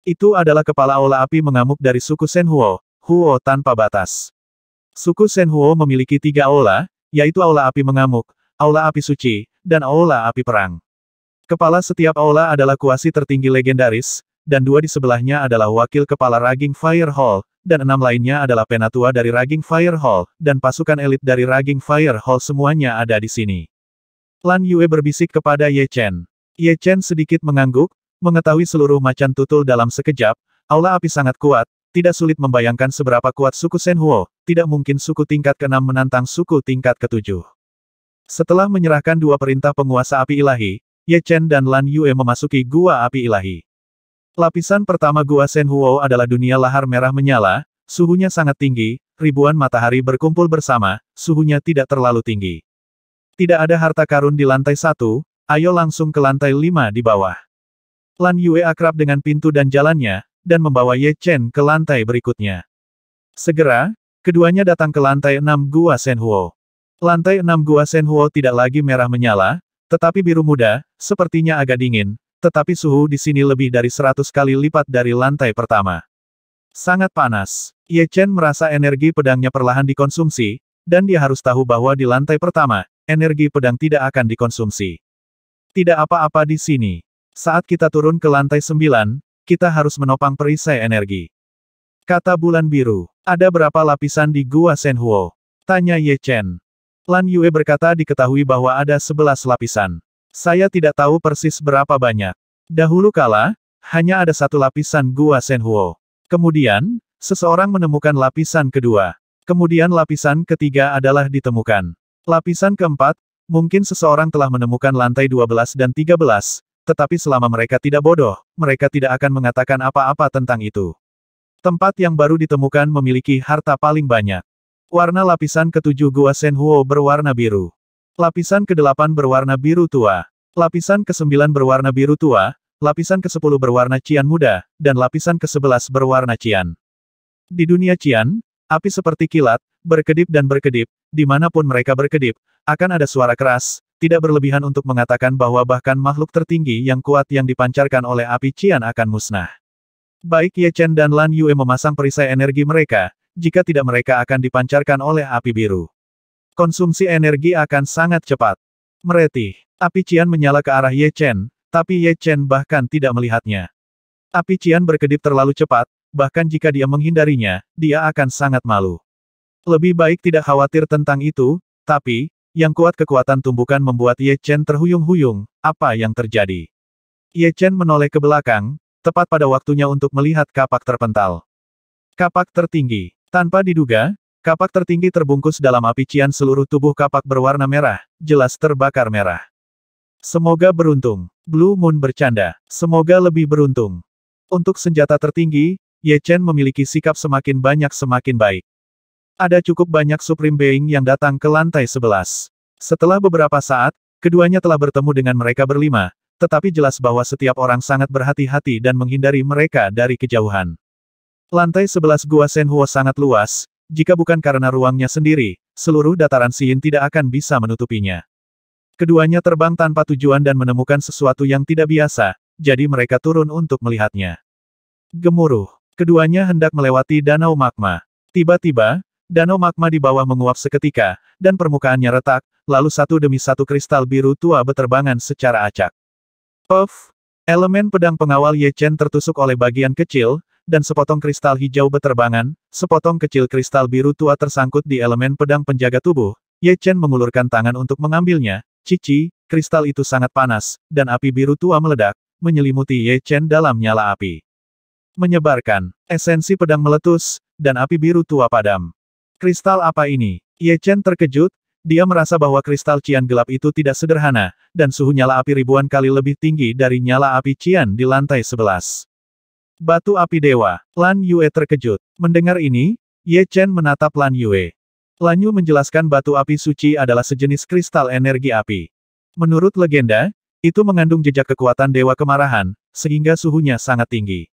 Itu adalah kepala aula api mengamuk dari suku Shenhuo, Huo tanpa batas. Suku Shenhuo memiliki 3 aula, yaitu aula api mengamuk, aula api suci, dan aula api perang. Kepala setiap aula adalah kuasi tertinggi legendaris, dan 2 di sebelahnya adalah wakil kepala Raging Fire Hall, dan 6 lainnya adalah penatua dari Raging Fire Hall, dan pasukan elit dari Raging Fire Hall semuanya ada di sini. Lan Yue berbisik kepada Ye Chen. Ye Chen sedikit mengangguk, mengetahui seluruh macan tutul dalam sekejap, aula api sangat kuat, tidak sulit membayangkan seberapa kuat suku Shenhuo, tidak mungkin suku tingkat ke-6 menantang suku tingkat ke-7. Setelah menyerahkan 2 perintah penguasa api ilahi, Ye Chen dan Lan Yue memasuki gua api ilahi. Lapisan pertama gua Shenhuo adalah dunia lahar merah menyala, suhunya sangat tinggi, ribuan matahari berkumpul bersama, suhunya tidak terlalu tinggi. Tidak ada harta karun di lantai 1, ayo langsung ke lantai 5 di bawah. Lan Yue akrab dengan pintu dan jalannya, dan membawa Ye Chen ke lantai berikutnya. Segera, keduanya datang ke lantai 6 gua Shenhuo. Lantai 6 gua Shenhuo tidak lagi merah menyala, tetapi biru muda, sepertinya agak dingin, tetapi suhu di sini lebih dari 100 kali lipat dari lantai pertama. Sangat panas. Ye Chen merasa energi pedangnya perlahan dikonsumsi, dan dia harus tahu bahwa di lantai pertama, energi pedang tidak akan dikonsumsi. Tidak apa-apa di sini. Saat kita turun ke lantai 9, kita harus menopang perisai energi. Kata bulan biru. Ada berapa lapisan di gua Shenhuo? Tanya Ye Chen. Lan Yue berkata diketahui bahwa ada 11 lapisan. Saya tidak tahu persis berapa banyak. Dahulu kala, hanya ada 1 lapisan gua Shenhuo. Kemudian, seseorang menemukan lapisan kedua. Kemudian lapisan ketiga adalah ditemukan. Lapisan keempat, mungkin seseorang telah menemukan lantai 12 dan 13, tetapi selama mereka tidak bodoh, mereka tidak akan mengatakan apa-apa tentang itu. Tempat yang baru ditemukan memiliki harta paling banyak. Warna lapisan ke-7 gua Shenhuo berwarna biru. Lapisan ke-8 berwarna biru tua. Lapisan ke-9 berwarna biru tua, lapisan ke-10 berwarna cian muda, dan lapisan ke-11 berwarna cian. Di dunia cian, api seperti kilat, berkedip dan berkedip, dimanapun mereka berkedip, akan ada suara keras, tidak berlebihan untuk mengatakan bahwa bahkan makhluk tertinggi yang kuat yang dipancarkan oleh api cian akan musnah. Baik Ye Chen dan Lan Yue memasang perisai energi mereka, jika tidak mereka akan dipancarkan oleh api biru. Konsumsi energi akan sangat cepat. Meretih. Api cian menyala ke arah Ye Chen, tapi Ye Chen bahkan tidak melihatnya. Api cian berkedip terlalu cepat, bahkan jika dia menghindarinya, dia akan sangat malu. Lebih baik tidak khawatir tentang itu, tapi, yang kuat kekuatan tumbukan membuat Ye Chen terhuyung-huyung, apa yang terjadi? Ye Chen menoleh ke belakang, tepat pada waktunya untuk melihat kapak terpental. Kapak tertinggi. Tanpa diduga, kapak tertinggi terbungkus dalam api cian, seluruh tubuh kapak berwarna merah, jelas terbakar merah. Semoga beruntung. Blue Moon bercanda. Semoga lebih beruntung. Untuk senjata tertinggi, Ye Chen memiliki sikap semakin banyak semakin baik. Ada cukup banyak Supreme Being yang datang ke lantai 11. Setelah beberapa saat, keduanya telah bertemu dengan mereka berlima, tetapi jelas bahwa setiap orang sangat berhati-hati dan menghindari mereka dari kejauhan. Lantai 11 gua Shenhuo sangat luas, jika bukan karena ruangnya sendiri, seluruh dataran Xiyin tidak akan bisa menutupinya. Keduanya terbang tanpa tujuan dan menemukan sesuatu yang tidak biasa, jadi mereka turun untuk melihatnya. Gemuruh. Keduanya hendak melewati danau magma. Tiba-tiba, danau magma di bawah menguap seketika, dan permukaannya retak, lalu satu demi satu kristal biru tua beterbangan secara acak. Puff! Elemen pedang pengawal Ye Chen tertusuk oleh bagian kecil, dan sepotong kristal hijau beterbangan, sepotong kecil kristal biru tua tersangkut di elemen pedang penjaga tubuh. Ye Chen mengulurkan tangan untuk mengambilnya. Cici, kristal itu sangat panas, dan api biru tua meledak, menyelimuti Ye Chen dalam nyala api. Menyebarkan, esensi pedang meletus, dan api biru tua padam. Kristal apa ini? Ye Chen terkejut, dia merasa bahwa kristal cian gelap itu tidak sederhana, dan suhu nyala api ribuan kali lebih tinggi dari nyala api cian di lantai 11. Batu api dewa. Lan Yue terkejut. Mendengar ini, Ye Chen menatap Lan Yue. Lan Yu menjelaskan batu api suci adalah sejenis kristal energi api. Menurut legenda, itu mengandung jejak kekuatan dewa kemarahan, sehingga suhunya sangat tinggi.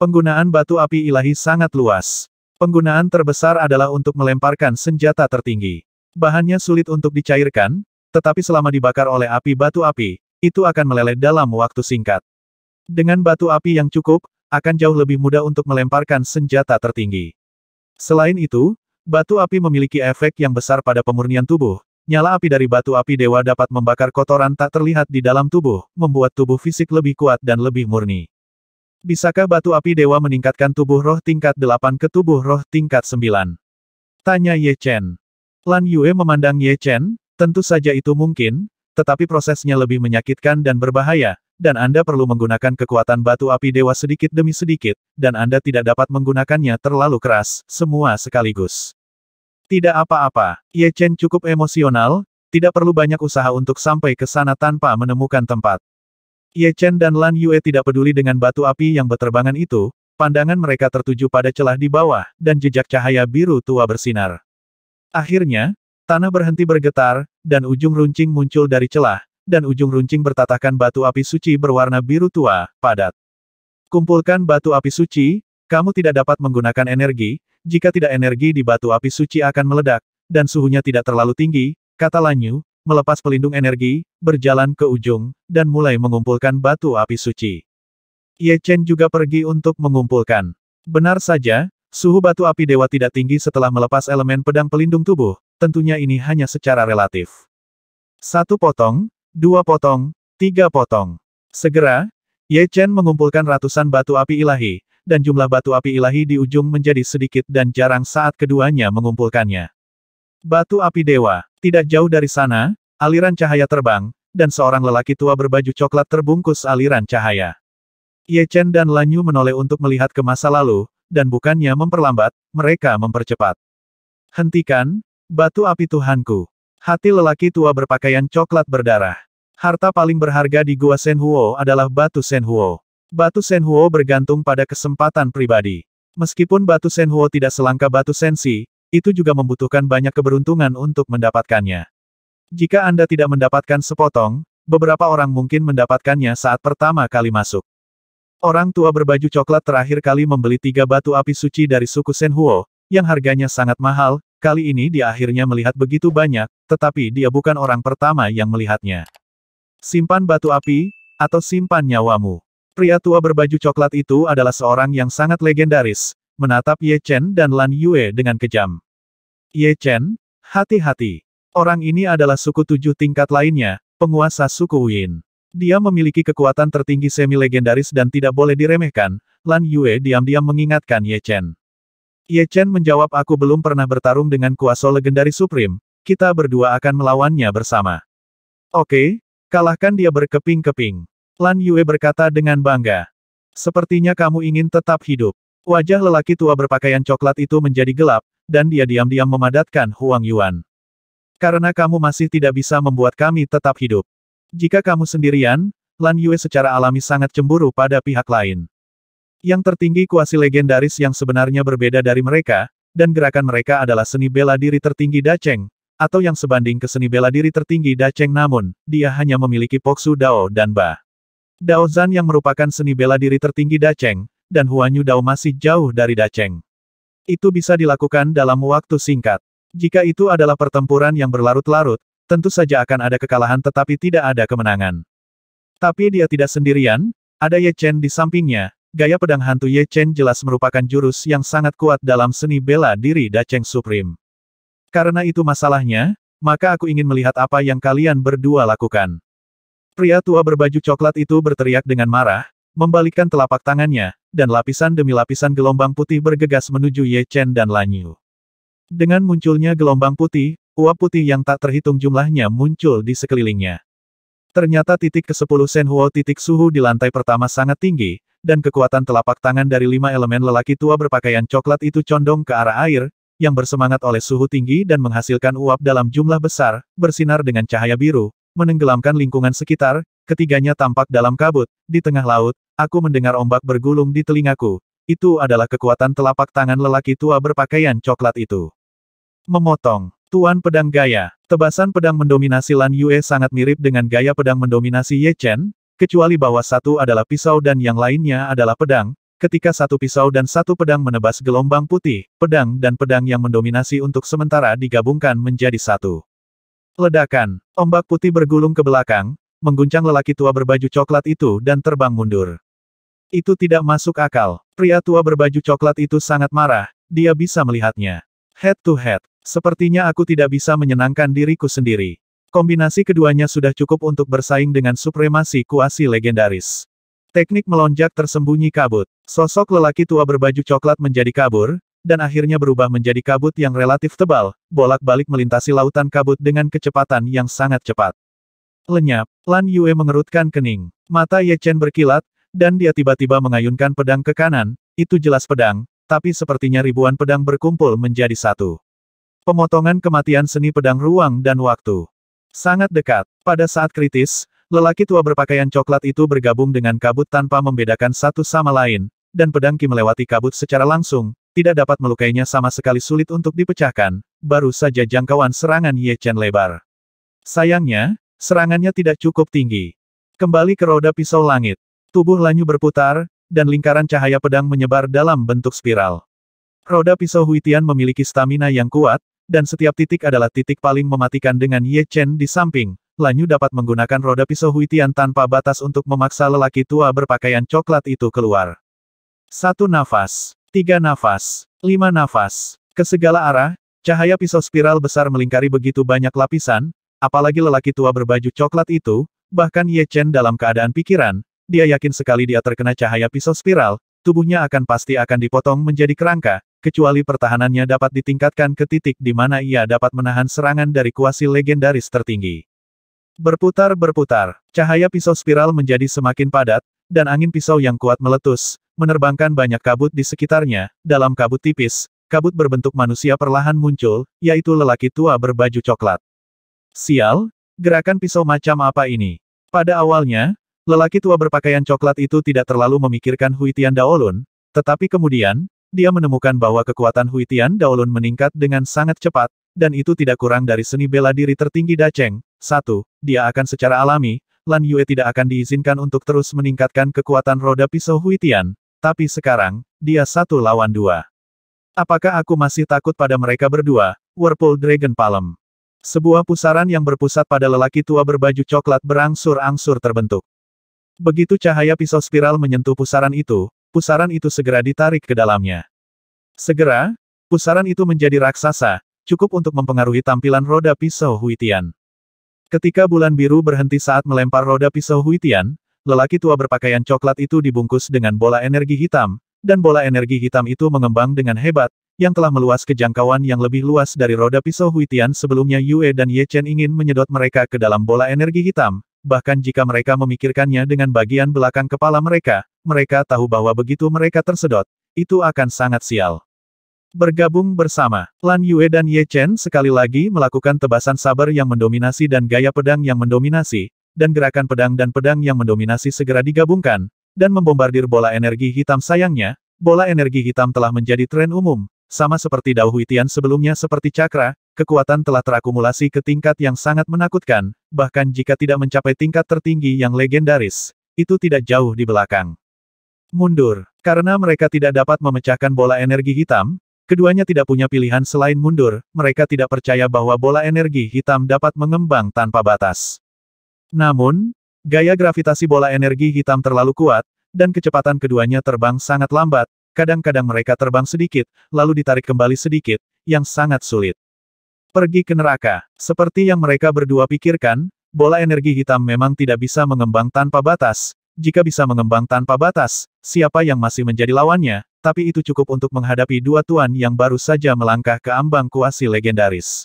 Penggunaan batu api ilahi sangat luas. Penggunaan terbesar adalah untuk melemparkan senjata tertinggi. Bahannya sulit untuk dicairkan, tetapi selama dibakar oleh api batu api, itu akan meleleh dalam waktu singkat. Dengan batu api yang cukup, akan jauh lebih mudah untuk melemparkan senjata tertinggi. Selain itu, batu api memiliki efek yang besar pada pemurnian tubuh. Nyala api dari batu api dewa dapat membakar kotoran tak terlihat di dalam tubuh, membuat tubuh fisik lebih kuat dan lebih murni. Bisakah batu api dewa meningkatkan tubuh roh tingkat 8 ke tubuh roh tingkat 9? Tanya Ye Chen. Lan Yue memandang Ye Chen, tentu saja itu mungkin, tetapi prosesnya lebih menyakitkan dan berbahaya, dan Anda perlu menggunakan kekuatan batu api dewa sedikit demi sedikit, dan Anda tidak dapat menggunakannya terlalu keras, semua sekaligus. Tidak apa-apa, Ye Chen cukup emosional, tidak perlu banyak usaha untuk sampai ke sana tanpa menemukan tempat. Ye Chen dan Lan Yue tidak peduli dengan batu api yang berterbangan itu, pandangan mereka tertuju pada celah di bawah, dan jejak cahaya biru tua bersinar. Akhirnya, tanah berhenti bergetar, dan ujung runcing muncul dari celah, dan ujung runcing bertatahkan batu api suci berwarna biru tua, padat. Kumpulkan batu api suci, kamu tidak dapat menggunakan energi, jika tidak energi di batu api suci akan meledak, dan suhunya tidak terlalu tinggi, kata Lan Yu, melepas pelindung energi, berjalan ke ujung, dan mulai mengumpulkan batu api suci. Ye Chen juga pergi untuk mengumpulkan. Benar saja, suhu batu api dewa tidak tinggi setelah melepas elemen pedang pelindung tubuh, tentunya ini hanya secara relatif. 1 potong, 2 potong, 3 potong. Segera, Ye Chen mengumpulkan ratusan batu api ilahi, dan jumlah batu api ilahi di ujung menjadi sedikit dan jarang saat keduanya mengumpulkannya. Batu api dewa, tidak jauh dari sana, aliran cahaya terbang, dan seorang lelaki tua berbaju coklat terbungkus aliran cahaya. Ye Chen dan Lan Yu menoleh untuk melihat ke masa lalu, dan bukannya memperlambat, mereka mempercepat. Hentikan, batu api Tuhanku. Hati lelaki tua berpakaian coklat berdarah. Harta paling berharga di Gua Shenhuo adalah batu Shenhuo. Batu Shenhuo bergantung pada kesempatan pribadi. Meskipun batu Shenhuo tidak selangka batu Sensi, itu juga membutuhkan banyak keberuntungan untuk mendapatkannya. Jika Anda tidak mendapatkan sepotong, beberapa orang mungkin mendapatkannya saat pertama kali masuk. Orang tua berbaju coklat terakhir kali membeli 3 batu api suci dari suku Shenhuo, yang harganya sangat mahal. Kali ini dia akhirnya melihat begitu banyak, tetapi dia bukan orang pertama yang melihatnya. Simpan batu api, atau simpan nyawamu. Pria tua berbaju coklat itu adalah seorang yang sangat legendaris, menatap Ye Chen dan Lan Yue dengan kejam. Ye Chen, hati-hati. Orang ini adalah suku 7 tingkat lainnya, penguasa suku Win. Dia memiliki kekuatan tertinggi semi-legendaris dan tidak boleh diremehkan. Lan Yue diam-diam mengingatkan Ye Chen. Ye Chen menjawab, aku belum pernah bertarung dengan kuasa legendaris Supreme, kita berdua akan melawannya bersama. Oke, kalahkan dia berkeping-keping. Lan Yue berkata dengan bangga. Sepertinya kamu ingin tetap hidup. Wajah lelaki tua berpakaian coklat itu menjadi gelap, dan dia diam-diam memadatkan Huang Yuan. Karena kamu masih tidak bisa membuat kami tetap hidup. Jika kamu sendirian, Lan Yue secara alami sangat cemburu pada pihak lain. Yang tertinggi kuasi legendaris yang sebenarnya berbeda dari mereka, dan gerakan mereka adalah seni bela diri tertinggi Dacheng, atau yang sebanding ke seni bela diri tertinggi Dacheng, namun, dia hanya memiliki Poksu Dao dan Ba. Dao Zan yang merupakan seni bela diri tertinggi Dacheng, dan Huanyu Dao masih jauh dari Dacheng. Itu bisa dilakukan dalam waktu singkat. Jika itu adalah pertempuran yang berlarut-larut, tentu saja akan ada kekalahan tetapi tidak ada kemenangan. Tapi dia tidak sendirian, ada Ye Chen di sampingnya. Gaya pedang hantu Ye Chen jelas merupakan jurus yang sangat kuat dalam seni bela diri Dacheng Supreme. Karena itu masalahnya, maka aku ingin melihat apa yang kalian berdua lakukan. Pria tua berbaju coklat itu berteriak dengan marah, membalikkan telapak tangannya, dan lapisan demi lapisan gelombang putih bergegas menuju Ye Chen dan Lan Yu. Dengan munculnya gelombang putih, uap putih yang tak terhitung jumlahnya muncul di sekelilingnya. Ternyata titik ke-10 Shenhuo titik suhu di lantai pertama sangat tinggi, dan kekuatan telapak tangan dari 5 elemen lelaki tua berpakaian coklat itu condong ke arah air, yang bersemangat oleh suhu tinggi dan menghasilkan uap dalam jumlah besar, bersinar dengan cahaya biru, menenggelamkan lingkungan sekitar, ketiganya tampak dalam kabut, di tengah laut, aku mendengar ombak bergulung di telingaku, itu adalah kekuatan telapak tangan lelaki tua berpakaian coklat itu. Memotong. Tuan Pedang Gaya. Tebasan pedang mendominasi Lan Yue sangat mirip dengan gaya pedang mendominasi Ye Chen, kecuali bahwa satu adalah pisau dan yang lainnya adalah pedang. Ketika satu pisau dan satu pedang menebas gelombang putih, pedang dan pedang yang mendominasi untuk sementara digabungkan menjadi satu. Ledakan. Ombak putih bergulung ke belakang, mengguncang lelaki tua berbaju coklat itu dan terbang mundur. Itu tidak masuk akal. Pria tua berbaju coklat itu sangat marah, dia bisa melihatnya. Head to head. Sepertinya aku tidak bisa menyenangkan diriku sendiri. Kombinasi keduanya sudah cukup untuk bersaing dengan supremasi kuasi legendaris. Teknik melonjak tersembunyi kabut. Sosok lelaki tua berbaju coklat menjadi kabur, dan akhirnya berubah menjadi kabut yang relatif tebal, bolak-balik melintasi lautan kabut dengan kecepatan yang sangat cepat. Lenyap, Lan Yue mengerutkan kening. Mata Ye Chen berkilat, dan dia tiba-tiba mengayunkan pedang ke kanan, itu jelas pedang, tapi sepertinya ribuan pedang berkumpul menjadi satu. Pemotongan kematian seni pedang ruang dan waktu. Sangat dekat. Pada saat kritis, lelaki tua berpakaian coklat itu bergabung dengan kabut tanpa membedakan satu sama lain, dan pedang Qi melewati kabut secara langsung, tidak dapat melukainya sama sekali sulit untuk dipecahkan, baru saja jangkauan serangan Ye Chen lebar. Sayangnya, serangannya tidak cukup tinggi. Kembali ke roda pisau langit. Tubuh Lanyu berputar, dan lingkaran cahaya pedang menyebar dalam bentuk spiral. Roda pisau Huitian memiliki stamina yang kuat, dan setiap titik adalah titik paling mematikan dengan Ye Chen di samping. Lanyu dapat menggunakan roda pisau Huitian tanpa batas untuk memaksa lelaki tua berpakaian coklat itu keluar. 1 nafas. 3 nafas, 5 nafas. Ke segala arah, cahaya pisau spiral besar melingkari begitu banyak lapisan, apalagi lelaki tua berbaju coklat itu, bahkan Ye Chen dalam keadaan pikiran, dia yakin sekali dia terkena cahaya pisau spiral, tubuhnya pasti akan dipotong menjadi kerangka, kecuali pertahanannya dapat ditingkatkan ke titik di mana ia dapat menahan serangan dari kuasi legendaris tertinggi. Berputar-berputar, cahaya pisau spiral menjadi semakin padat, dan angin pisau yang kuat meletus, menerbangkan banyak kabut di sekitarnya. Dalam kabut tipis, kabut berbentuk manusia perlahan muncul, yaitu lelaki tua berbaju coklat. Sial, gerakan pisau macam apa ini? Pada awalnya, lelaki tua berpakaian coklat itu tidak terlalu memikirkan Huitian Daolun, tetapi kemudian, dia menemukan bahwa kekuatan Huitian Daolun meningkat dengan sangat cepat, dan itu tidak kurang dari seni bela diri tertinggi Dacheng. 1. Dia akan secara alami, Lan Yue tidak akan diizinkan untuk terus meningkatkan kekuatan roda pisau Huitian, tapi sekarang, dia 1 lawan 2. Apakah aku masih takut pada mereka berdua? Whirlpool Dragon Palm. Sebuah pusaran yang berpusat pada lelaki tua berbaju coklat berangsur-angsur terbentuk. Begitu cahaya pisau spiral menyentuh pusaran itu segera ditarik ke dalamnya. Segera, pusaran itu menjadi raksasa, cukup untuk mempengaruhi tampilan roda pisau Huitian. Ketika bulan biru berhenti saat melempar roda pisau Huitian, lelaki tua berpakaian coklat itu dibungkus dengan bola energi hitam, dan bola energi hitam itu mengembang dengan hebat, yang telah meluas ke jangkauan yang lebih luas dari roda pisau Huitian sebelumnya. Yue dan Ye Chen ingin menyedot mereka ke dalam bola energi hitam, bahkan jika mereka memikirkannya dengan bagian belakang kepala mereka, mereka tahu bahwa begitu mereka tersedot, itu akan sangat sial. Bergabung bersama, Lan Yue dan Ye Chen sekali lagi melakukan tebasan saber yang mendominasi dan gaya pedang yang mendominasi, dan gerakan pedang dan pedang yang mendominasi segera digabungkan, dan membombardir bola energi hitam. Sayangnya, bola energi hitam telah menjadi tren umum, sama seperti Dao Huitian sebelumnya seperti cakra, kekuatan telah terakumulasi ke tingkat yang sangat menakutkan, bahkan jika tidak mencapai tingkat tertinggi yang legendaris, itu tidak jauh di belakang. Mundur, karena mereka tidak dapat memecahkan bola energi hitam, keduanya tidak punya pilihan selain mundur, mereka tidak percaya bahwa bola energi hitam dapat mengembang tanpa batas. Namun, gaya gravitasi bola energi hitam terlalu kuat, dan kecepatan keduanya terbang sangat lambat, kadang-kadang mereka terbang sedikit, lalu ditarik kembali sedikit, yang sangat sulit. Pergi ke neraka. Seperti yang mereka berdua pikirkan, bola energi hitam memang tidak bisa mengembang tanpa batas. Jika bisa mengembang tanpa batas, siapa yang masih menjadi lawannya? Tapi itu cukup untuk menghadapi dua tuan yang baru saja melangkah ke ambang kuasi legendaris.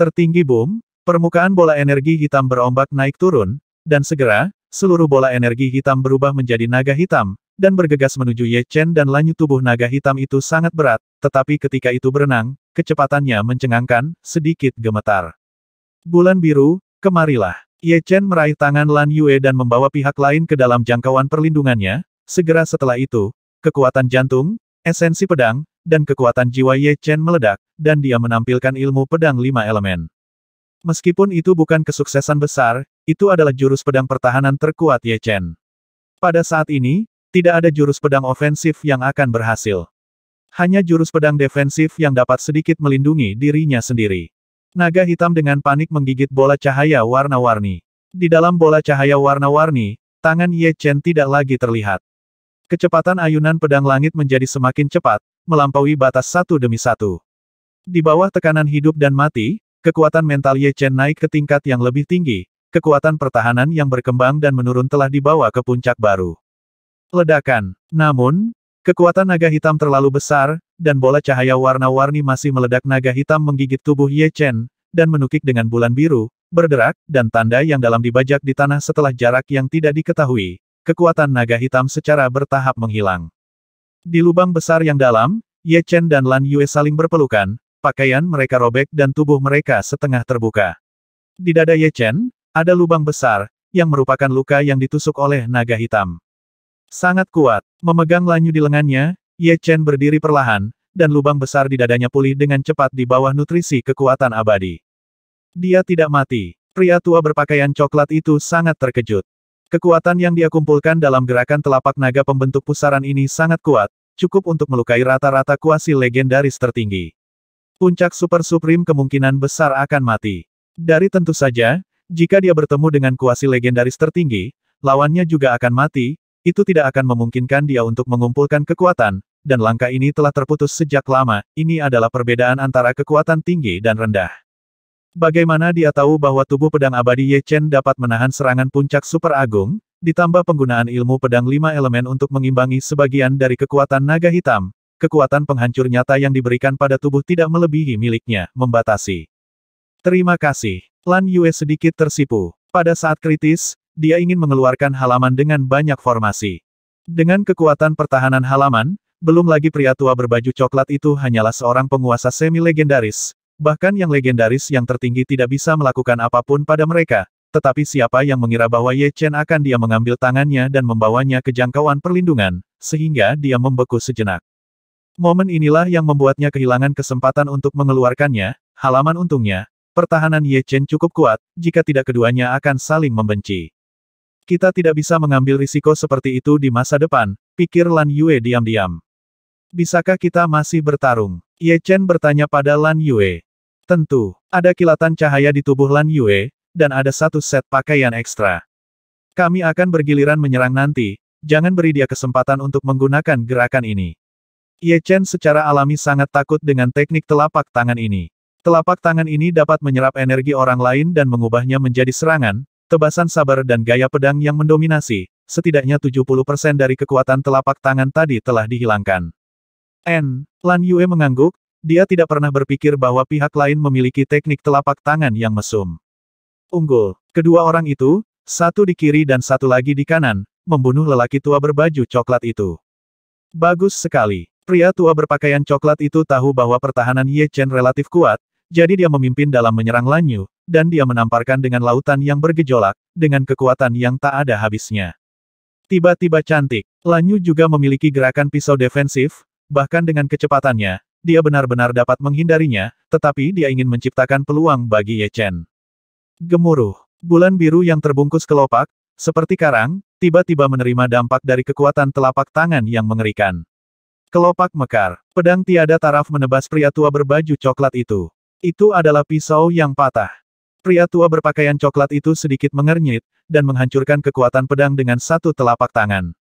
Tertinggi boom, permukaan bola energi hitam berombak naik turun, dan segera, seluruh bola energi hitam berubah menjadi naga hitam, dan bergegas menuju Ye Chen dan Lanyu. Tubuh naga hitam itu sangat berat, tetapi ketika itu berenang, kecepatannya mencengangkan, sedikit gemetar. Bulan biru, kemarilah. Ye Chen meraih tangan Lan Yue dan membawa pihak lain ke dalam jangkauan perlindungannya. Segera setelah itu, kekuatan jantung, esensi pedang, dan kekuatan jiwa Ye Chen meledak, dan dia menampilkan ilmu pedang 5 elemen. Meskipun itu bukan kesuksesan besar, itu adalah jurus pedang pertahanan terkuat Ye Chen. Pada saat ini, tidak ada jurus pedang ofensif yang akan berhasil. Hanya jurus pedang defensif yang dapat sedikit melindungi dirinya sendiri. Naga hitam dengan panik menggigit bola cahaya warna-warni. Di dalam bola cahaya warna-warni, tangan Ye Chen tidak lagi terlihat. Kecepatan ayunan pedang langit menjadi semakin cepat, melampaui batas satu demi satu. Di bawah tekanan hidup dan mati, kekuatan mental Ye Chen naik ke tingkat yang lebih tinggi, kekuatan pertahanan yang berkembang dan menurun telah dibawa ke puncak baru. Ledakan. Namun, kekuatan naga hitam terlalu besar, dan bola cahaya warna-warni masih meledak. Naga hitam menggigit tubuh Ye Chen, dan menukik dengan bulan biru, berderak, dan tanda yang dalam dibajak di tanah setelah jarak yang tidak diketahui. Kekuatan naga hitam secara bertahap menghilang. Di lubang besar yang dalam, Ye Chen dan Lan Yue saling berpelukan, pakaian mereka robek dan tubuh mereka setengah terbuka. Di dada Ye Chen, ada lubang besar, yang merupakan luka yang ditusuk oleh naga hitam. Sangat kuat, memegang Lan Yu di lengannya, Ye Chen berdiri perlahan, dan lubang besar di dadanya pulih dengan cepat di bawah nutrisi kekuatan abadi. Dia tidak mati. Pria tua berpakaian coklat itu sangat terkejut. Kekuatan yang dia kumpulkan dalam gerakan telapak naga pembentuk pusaran ini sangat kuat, cukup untuk melukai rata-rata kuasi legendaris tertinggi. Puncak Super Supreme kemungkinan besar akan mati. Dari tentu saja, jika dia bertemu dengan kuasi legendaris tertinggi, lawannya juga akan mati, itu tidak akan memungkinkan dia untuk mengumpulkan kekuatan, dan langkah ini telah terputus sejak lama. Ini adalah perbedaan antara kekuatan tinggi dan rendah. Bagaimana dia tahu bahwa tubuh pedang abadi Ye Chen dapat menahan serangan puncak super agung, ditambah penggunaan ilmu pedang 5 elemen untuk mengimbangi sebagian dari kekuatan naga hitam, kekuatan penghancur nyata yang diberikan pada tubuh tidak melebihi miliknya, membatasi. Terima kasih. Lan Yue sedikit tersipu. Pada saat kritis, dia ingin mengeluarkan halaman dengan banyak formasi. Dengan kekuatan pertahanan halaman, belum lagi pria tua berbaju coklat itu hanyalah seorang penguasa semi-legendaris. Bahkan yang legendaris yang tertinggi tidak bisa melakukan apapun pada mereka, tetapi siapa yang mengira bahwa Ye Chen akan dia mengambil tangannya dan membawanya ke jangkauan perlindungan, sehingga dia membeku sejenak. Momen inilah yang membuatnya kehilangan kesempatan untuk mengeluarkannya. Halaman untungnya, pertahanan Ye Chen cukup kuat, jika tidak keduanya akan saling membenci. Kita tidak bisa mengambil risiko seperti itu di masa depan, pikir Lan Yue diam-diam. Bisakah kita masih bertarung? Ye Chen bertanya pada Lan Yue. Tentu, ada kilatan cahaya di tubuh Lan Yue, dan ada satu set pakaian ekstra. Kami akan bergiliran menyerang nanti, jangan beri dia kesempatan untuk menggunakan gerakan ini. Ye Chen secara alami sangat takut dengan teknik telapak tangan ini. Telapak tangan ini dapat menyerap energi orang lain dan mengubahnya menjadi serangan, tebasan saber dan gaya pedang yang mendominasi, setidaknya 70% dari kekuatan telapak tangan tadi telah dihilangkan. Lan Yue mengangguk. Dia tidak pernah berpikir bahwa pihak lain memiliki teknik telapak tangan yang mesum. Unggul. Kedua orang itu, satu di kiri dan satu lagi di kanan, membunuh lelaki tua berbaju coklat itu. Bagus sekali. Pria tua berpakaian coklat itu tahu bahwa pertahanan Ye Chen relatif kuat, jadi dia memimpin dalam menyerang Lan Yu, dan dia menamparkan dengan lautan yang bergejolak, dengan kekuatan yang tak ada habisnya. Tiba-tiba cantik. Lan Yu juga memiliki gerakan pisau defensif, bahkan dengan kecepatannya, dia benar-benar dapat menghindarinya, tetapi dia ingin menciptakan peluang bagi Ye Chen. Gemuruh. Bulan biru yang terbungkus kelopak, seperti karang, tiba-tiba menerima dampak dari kekuatan telapak tangan yang mengerikan. Kelopak mekar. Pedang tiada taraf menebas pria tua berbaju coklat itu. Itu adalah pisau yang patah. Pria tua berpakaian coklat itu sedikit mengernyit, dan menghancurkan kekuatan pedang dengan satu telapak tangan.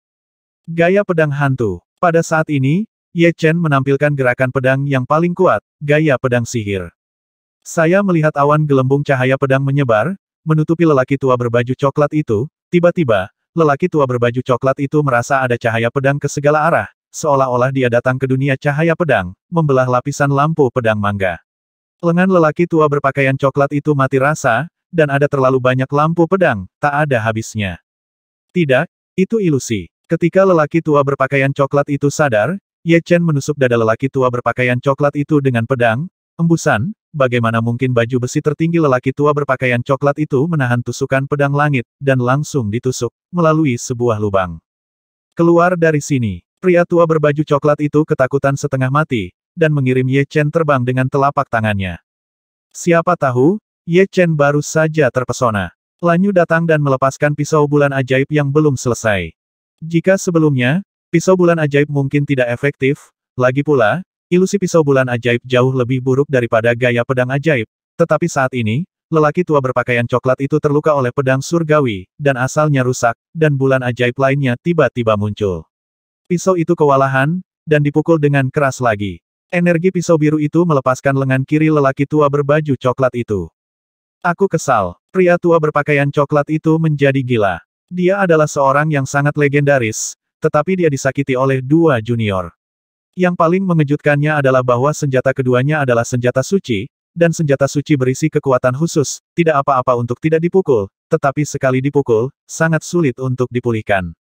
Gaya pedang hantu. Pada saat ini, Ye Chen menampilkan gerakan pedang yang paling kuat, gaya pedang sihir. Saya melihat awan gelembung cahaya pedang menyebar, menutupi lelaki tua berbaju coklat itu. Tiba-tiba, lelaki tua berbaju coklat itu merasa ada cahaya pedang ke segala arah, seolah-olah dia datang ke dunia cahaya pedang, membelah lapisan lampu pedang mangga. Lengan lelaki tua berpakaian coklat itu mati rasa, dan ada terlalu banyak lampu pedang, tak ada habisnya. Tidak, itu ilusi. Ketika lelaki tua berpakaian coklat itu sadar, Ye Chen menusuk dada lelaki tua berpakaian coklat itu dengan pedang. Embusan, bagaimana mungkin baju besi tertinggi lelaki tua berpakaian coklat itu menahan tusukan pedang langit, dan langsung ditusuk, melalui sebuah lubang. Keluar dari sini. Pria tua berbaju coklat itu ketakutan setengah mati, dan mengirim Ye Chen terbang dengan telapak tangannya. Siapa tahu, Ye Chen baru saja terpesona. Lan Yu datang dan melepaskan pisau bulan ajaib yang belum selesai. Jika sebelumnya, pisau bulan ajaib mungkin tidak efektif, lagi pula, ilusi pisau bulan ajaib jauh lebih buruk daripada gaya pedang ajaib, tetapi saat ini, lelaki tua berpakaian coklat itu terluka oleh pedang surgawi, dan asalnya rusak, dan bulan ajaib lainnya tiba-tiba muncul. Pisau itu kewalahan, dan dipukul dengan keras lagi. Energi pisau biru itu melepaskan lengan kiri lelaki tua berbaju coklat itu. Aku kesal. Pria tua berpakaian coklat itu menjadi gila. Dia adalah seorang yang sangat legendaris, tetapi dia disakiti oleh dua junior. Yang paling mengejutkannya adalah bahwa senjata keduanya adalah senjata suci, dan senjata suci berisi kekuatan khusus, tidak apa-apa untuk tidak dipukul, tetapi sekali dipukul, sangat sulit untuk dipulihkan.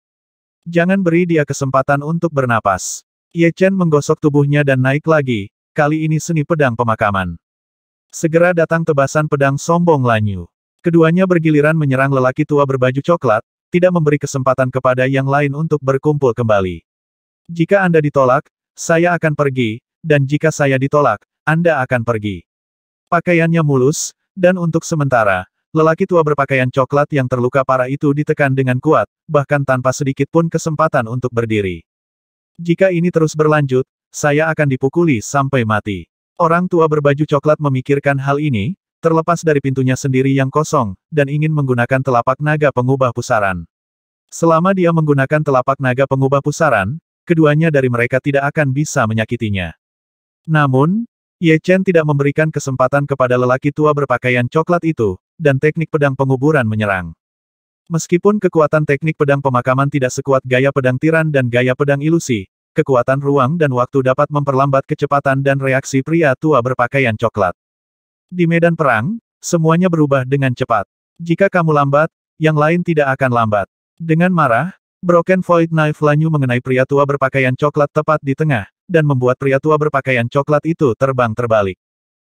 Jangan beri dia kesempatan untuk bernapas. Ye Chen menggosok tubuhnya dan naik lagi, kali ini seni pedang pemakaman. Segera datang tebasan pedang sombong Lan Yu. Keduanya bergiliran menyerang lelaki tua berbaju coklat, tidak memberi kesempatan kepada yang lain untuk berkumpul kembali. Jika Anda ditolak, saya akan pergi, dan jika saya ditolak, Anda akan pergi. Pakaiannya mulus, dan untuk sementara, lelaki tua berpakaian coklat yang terluka parah itu ditekan dengan kuat, bahkan tanpa sedikit pun kesempatan untuk berdiri. Jika ini terus berlanjut, saya akan dipukuli sampai mati. Orang tua berbaju coklat memikirkan hal ini, terlepas dari pintunya sendiri yang kosong, dan ingin menggunakan telapak naga pengubah pusaran. Selama dia menggunakan telapak naga pengubah pusaran, keduanya dari mereka tidak akan bisa menyakitinya. Namun, Ye Chen tidak memberikan kesempatan kepada lelaki tua berpakaian coklat itu, dan teknik pedang penguburan menyerang. Meskipun kekuatan teknik pedang pemakaman tidak sekuat gaya pedang tiran dan gaya pedang ilusi, kekuatan ruang dan waktu dapat memperlambat kecepatan dan reaksi pria tua berpakaian coklat. Di medan perang, semuanya berubah dengan cepat. Jika kamu lambat, yang lain tidak akan lambat. Dengan marah, Broken Void Knife Lan Yu mengenai pria tua berpakaian coklat tepat di tengah, dan membuat pria tua berpakaian coklat itu terbang terbalik.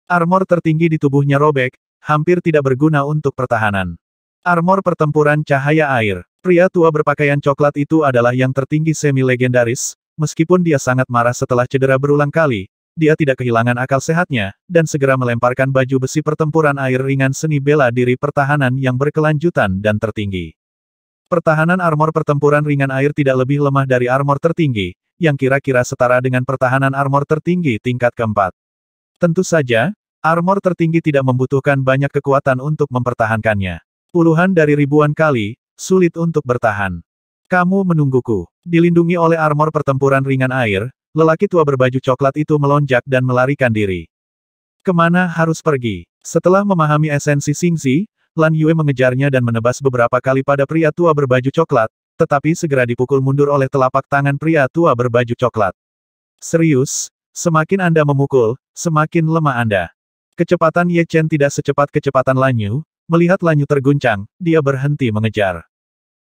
Armor tertinggi di tubuhnya robek, hampir tidak berguna untuk pertahanan. Armor pertempuran cahaya air. Pria tua berpakaian coklat itu adalah yang tertinggi semi-legendaris, meskipun dia sangat marah setelah cedera berulang kali, dia tidak kehilangan akal sehatnya, dan segera melemparkan baju besi pertempuran air ringan seni bela diri pertahanan yang berkelanjutan dan tertinggi. Pertahanan armor pertempuran ringan air tidak lebih lemah dari armor tertinggi, yang kira-kira setara dengan pertahanan armor tertinggi tingkat keempat. Tentu saja, armor tertinggi tidak membutuhkan banyak kekuatan untuk mempertahankannya. Puluhan dari ribuan kali, sulit untuk bertahan. Kamu menungguku. Dilindungi oleh armor pertempuran ringan air, lelaki tua berbaju coklat itu melonjak dan melarikan diri. Kemana harus pergi? Setelah memahami esensi Xingzi, Lan Yue mengejarnya dan menebas beberapa kali pada pria tua berbaju coklat, tetapi segera dipukul mundur oleh telapak tangan pria tua berbaju coklat. Serius, semakin Anda memukul, semakin lemah Anda. Kecepatan Ye Chen tidak secepat kecepatan Lan Yu. Melihat Lan Yu terguncang, dia berhenti mengejar.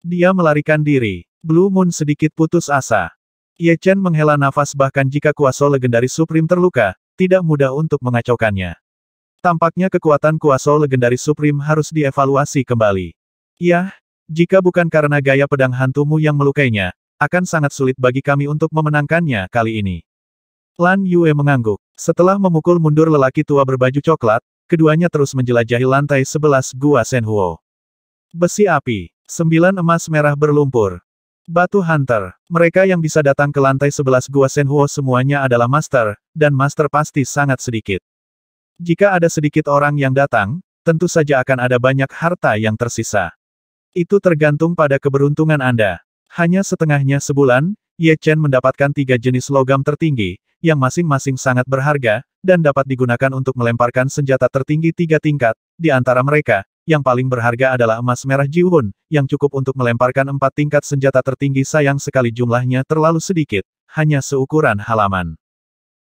Dia melarikan diri. Blue Moon sedikit putus asa. Ye Chen menghela nafas bahkan jika kuasa legendaris Supreme terluka, tidak mudah untuk mengacaukannya. Tampaknya kekuatan kuasa legendaris Supreme harus dievaluasi kembali. Yah, jika bukan karena gaya pedang hantumu yang melukainya, akan sangat sulit bagi kami untuk memenangkannya kali ini. Lan Yue mengangguk. Setelah memukul mundur lelaki tua berbaju coklat, keduanya terus menjelajahi lantai 11 Gua Shenhuo. Besi api, 9 emas merah berlumpur. Batu Hunter, mereka yang bisa datang ke lantai 11 Gua Shenhuo semuanya adalah master, dan master pasti sangat sedikit. Jika ada sedikit orang yang datang, tentu saja akan ada banyak harta yang tersisa. Itu tergantung pada keberuntungan Anda. Hanya setengahnya sebulan, Ye Chen mendapatkan 3 jenis logam tertinggi, yang masing-masing sangat berharga, dan dapat digunakan untuk melemparkan senjata tertinggi 3 tingkat. Di antara mereka, yang paling berharga adalah emas merah Jiuhun, yang cukup untuk melemparkan 4 tingkat senjata tertinggi. Sayang sekali jumlahnya terlalu sedikit, hanya seukuran halaman.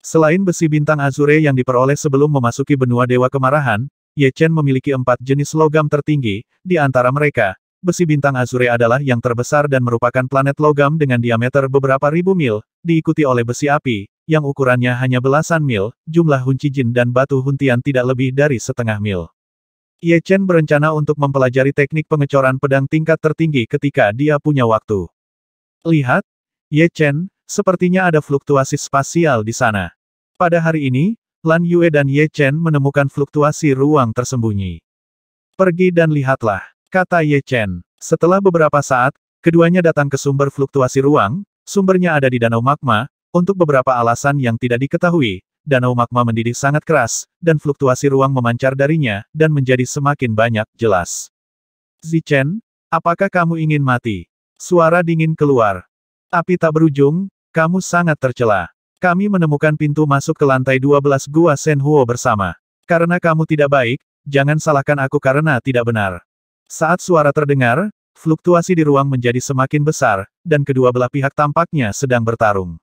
Selain besi bintang azure yang diperoleh sebelum memasuki benua Dewa Kemarahan, Ye Chen memiliki 4 jenis logam tertinggi. Di antara mereka, besi bintang azure adalah yang terbesar dan merupakan planet logam dengan diameter beberapa ribu mil, diikuti oleh besi api, yang ukurannya hanya belasan mil, jumlah huncijin dan batu huntian tidak lebih dari setengah mil. Ye Chen berencana untuk mempelajari teknik pengecoran pedang tingkat tertinggi ketika dia punya waktu. Lihat, Ye Chen, sepertinya ada fluktuasi spasial di sana. Pada hari ini, Lan Yue dan Ye Chen menemukan fluktuasi ruang tersembunyi. Pergi dan lihatlah, kata Ye Chen. Setelah beberapa saat, keduanya datang ke sumber fluktuasi ruang. Sumbernya ada di danau magma. Untuk beberapa alasan yang tidak diketahui, danau magma mendidih sangat keras, dan fluktuasi ruang memancar darinya, dan menjadi semakin banyak. Jelas. Zichen, apakah kamu ingin mati? Suara dingin keluar. Api tak berujung, kamu sangat tercela. Kami menemukan pintu masuk ke lantai 12 Gua Shenhuo bersama. Karena kamu tidak baik, jangan salahkan aku karena tidak benar. Saat suara terdengar, fluktuasi di ruang menjadi semakin besar, dan kedua belah pihak tampaknya sedang bertarung.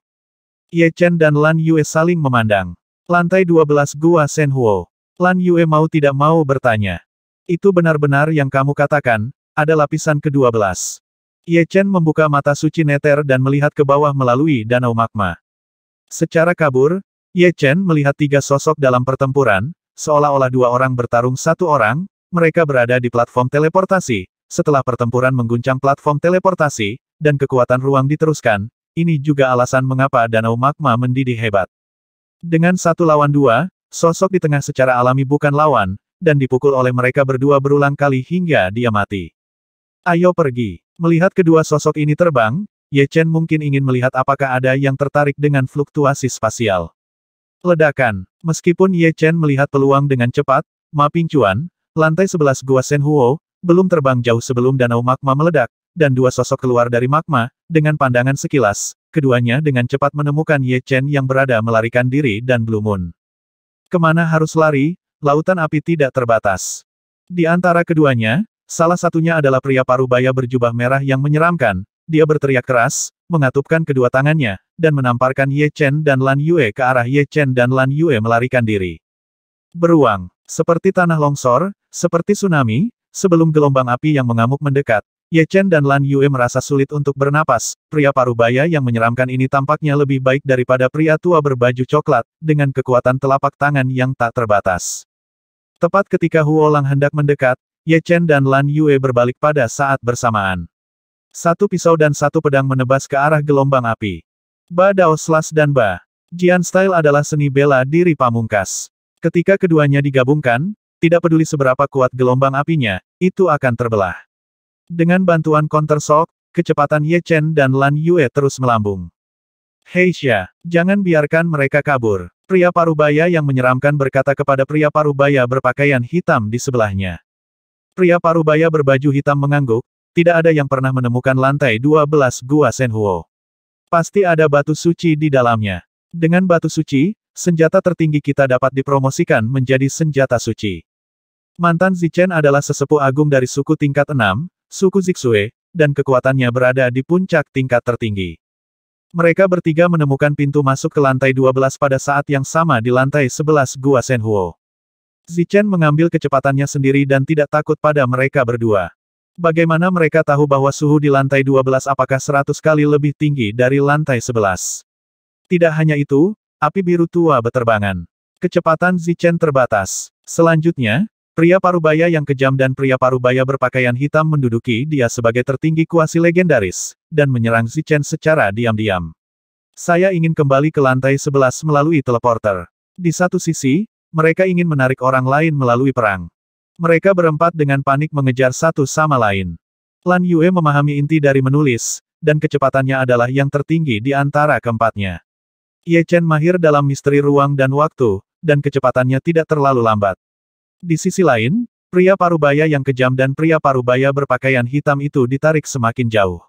Ye Chen dan Lan Yue saling memandang. Lantai 12 Gua Shenhuo. Lan Yue mau tidak mau bertanya. Itu benar-benar yang kamu katakan, ada lapisan ke-12. Ye Chen membuka mata suci neter dan melihat ke bawah melalui danau magma. Secara kabur, Ye Chen melihat 3 sosok dalam pertempuran, seolah-olah 2 orang bertarung 1 orang, mereka berada di platform teleportasi. Setelah pertempuran mengguncang platform teleportasi, dan kekuatan ruang diteruskan, ini juga alasan mengapa danau magma mendidih hebat. Dengan 1 lawan 2, sosok di tengah secara alami bukan lawan, dan dipukul oleh mereka berdua berulang kali hingga dia mati. Ayo pergi. Melihat kedua sosok ini terbang, Ye Chen mungkin ingin melihat apakah ada yang tertarik dengan fluktuasi spasial. Ledakan. Meskipun Ye Chen melihat peluang dengan cepat, Ma Pingchuan, lantai 11 Gua Shenhuo, belum terbang jauh sebelum danau magma meledak, dan 2 sosok keluar dari magma, dengan pandangan sekilas, keduanya dengan cepat menemukan Ye Chen yang berada melarikan diri dan Blue Moon. Kemana harus lari? Lautan api tidak terbatas. Di antara keduanya, salah satunya adalah pria parubaya berjubah merah yang menyeramkan. Dia berteriak keras, mengatupkan kedua tangannya, dan menamparkan Ye Chen dan Lan Yue ke arah Ye Chen dan Lan Yue melarikan diri. Beruang. Seperti tanah longsor, seperti tsunami, sebelum gelombang api yang mengamuk mendekat, Ye Chen dan Lan Yue merasa sulit untuk bernapas. Pria parubaya yang menyeramkan ini tampaknya lebih baik daripada pria tua berbaju coklat, dengan kekuatan telapak tangan yang tak terbatas. Tepat ketika Huo Lang hendak mendekat, Ye Chen dan Lan Yue berbalik pada saat bersamaan. 1 pisau dan 1 pedang menebas ke arah gelombang api. Ba Dao Slash dan Ba Jian Style adalah seni bela diri pamungkas. Ketika keduanya digabungkan, tidak peduli seberapa kuat gelombang apinya, itu akan terbelah. Dengan bantuan counter shock, kecepatan Ye Chen dan Lan Yue terus melambung. Hei Xia, jangan biarkan mereka kabur. Pria parubaya yang menyeramkan berkata kepada pria parubaya berpakaian hitam di sebelahnya. Pria parubaya berbaju hitam mengangguk, tidak ada yang pernah menemukan lantai 12 Gua Shenhuo. Pasti ada batu suci di dalamnya. Dengan batu suci, senjata tertinggi kita dapat dipromosikan menjadi senjata suci. Mantan Zichen adalah sesepuh agung dari suku tingkat 6, suku Zixue, dan kekuatannya berada di puncak tingkat tertinggi. Mereka bertiga menemukan pintu masuk ke lantai 12 pada saat yang sama di lantai 11 Gua Shenhuo. Zichen mengambil kecepatannya sendiri dan tidak takut pada mereka berdua. Bagaimana mereka tahu bahwa suhu di lantai 12 apakah 100 kali lebih tinggi dari lantai 11? Tidak hanya itu, api biru tua beterbangan. Kecepatan Zichen terbatas. Selanjutnya, pria parubaya yang kejam dan pria parubaya berpakaian hitam menduduki dia sebagai tertinggi kuasi legendaris, dan menyerang Zichen secara diam-diam. Saya ingin kembali ke lantai 11 melalui teleporter. Di satu sisi, mereka ingin menarik orang lain melalui perang. Mereka berempat dengan panik mengejar satu sama lain. Lan Yue memahami inti dari menulis, dan kecepatannya adalah yang tertinggi di antara keempatnya. Ye Chen mahir dalam misteri ruang dan waktu, dan kecepatannya tidak terlalu lambat. Di sisi lain, pria parubaya yang kejam dan pria parubaya berpakaian hitam itu ditarik semakin jauh.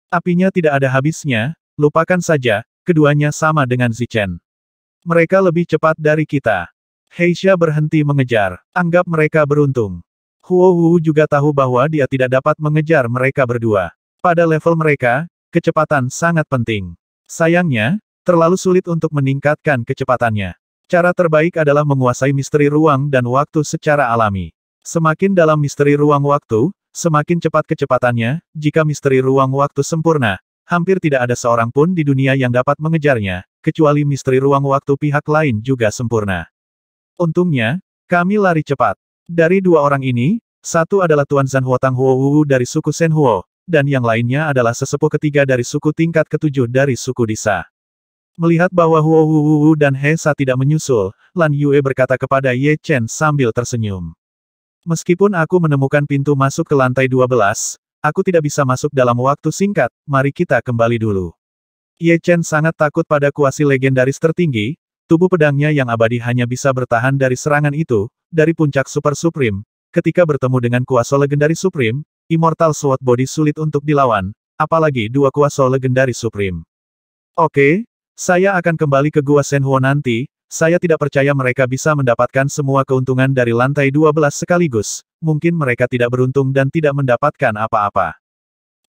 Apinya tidak ada habisnya, lupakan saja, keduanya sama dengan Zichen. Mereka lebih cepat dari kita. Hei Xia berhenti mengejar. Anggap mereka beruntung. Huo Wu juga tahu bahwa dia tidak dapat mengejar mereka berdua. Pada level mereka, kecepatan sangat penting. Sayangnya, terlalu sulit untuk meningkatkan kecepatannya. Cara terbaik adalah menguasai misteri ruang dan waktu secara alami. Semakin dalam misteri ruang waktu, semakin cepat kecepatannya. Jika misteri ruang waktu sempurna, hampir tidak ada seorang pun di dunia yang dapat mengejarnya, kecuali misteri ruang waktu pihak lain juga sempurna. Untungnya, kami lari cepat. Dari 2 orang ini, satu adalah Tuan Zhan Huotang Huo Wu dari suku Shenhuo, dan yang lainnya adalah sesepuh ketiga dari suku tingkat ke-7 dari suku Disa. Melihat bahwa Huo Wu dan He Sa tidak menyusul, Lan Yue berkata kepada Ye Chen sambil tersenyum. Meskipun aku menemukan pintu masuk ke lantai 12, aku tidak bisa masuk dalam waktu singkat, mari kita kembali dulu. Ye Chen sangat takut pada kuasi legendaris tertinggi. Tubuh pedangnya yang abadi hanya bisa bertahan dari serangan itu, dari puncak Super Supreme. Ketika bertemu dengan kuasa legendaris Supreme, Immortal Sword Body sulit untuk dilawan. apalagi dua kuasa legendaris supreme. Oke, saya akan kembali ke Gua Shenhuo nanti, saya tidak percaya mereka bisa mendapatkan semua keuntungan dari lantai 12 sekaligus, mungkin mereka tidak beruntung dan tidak mendapatkan apa-apa.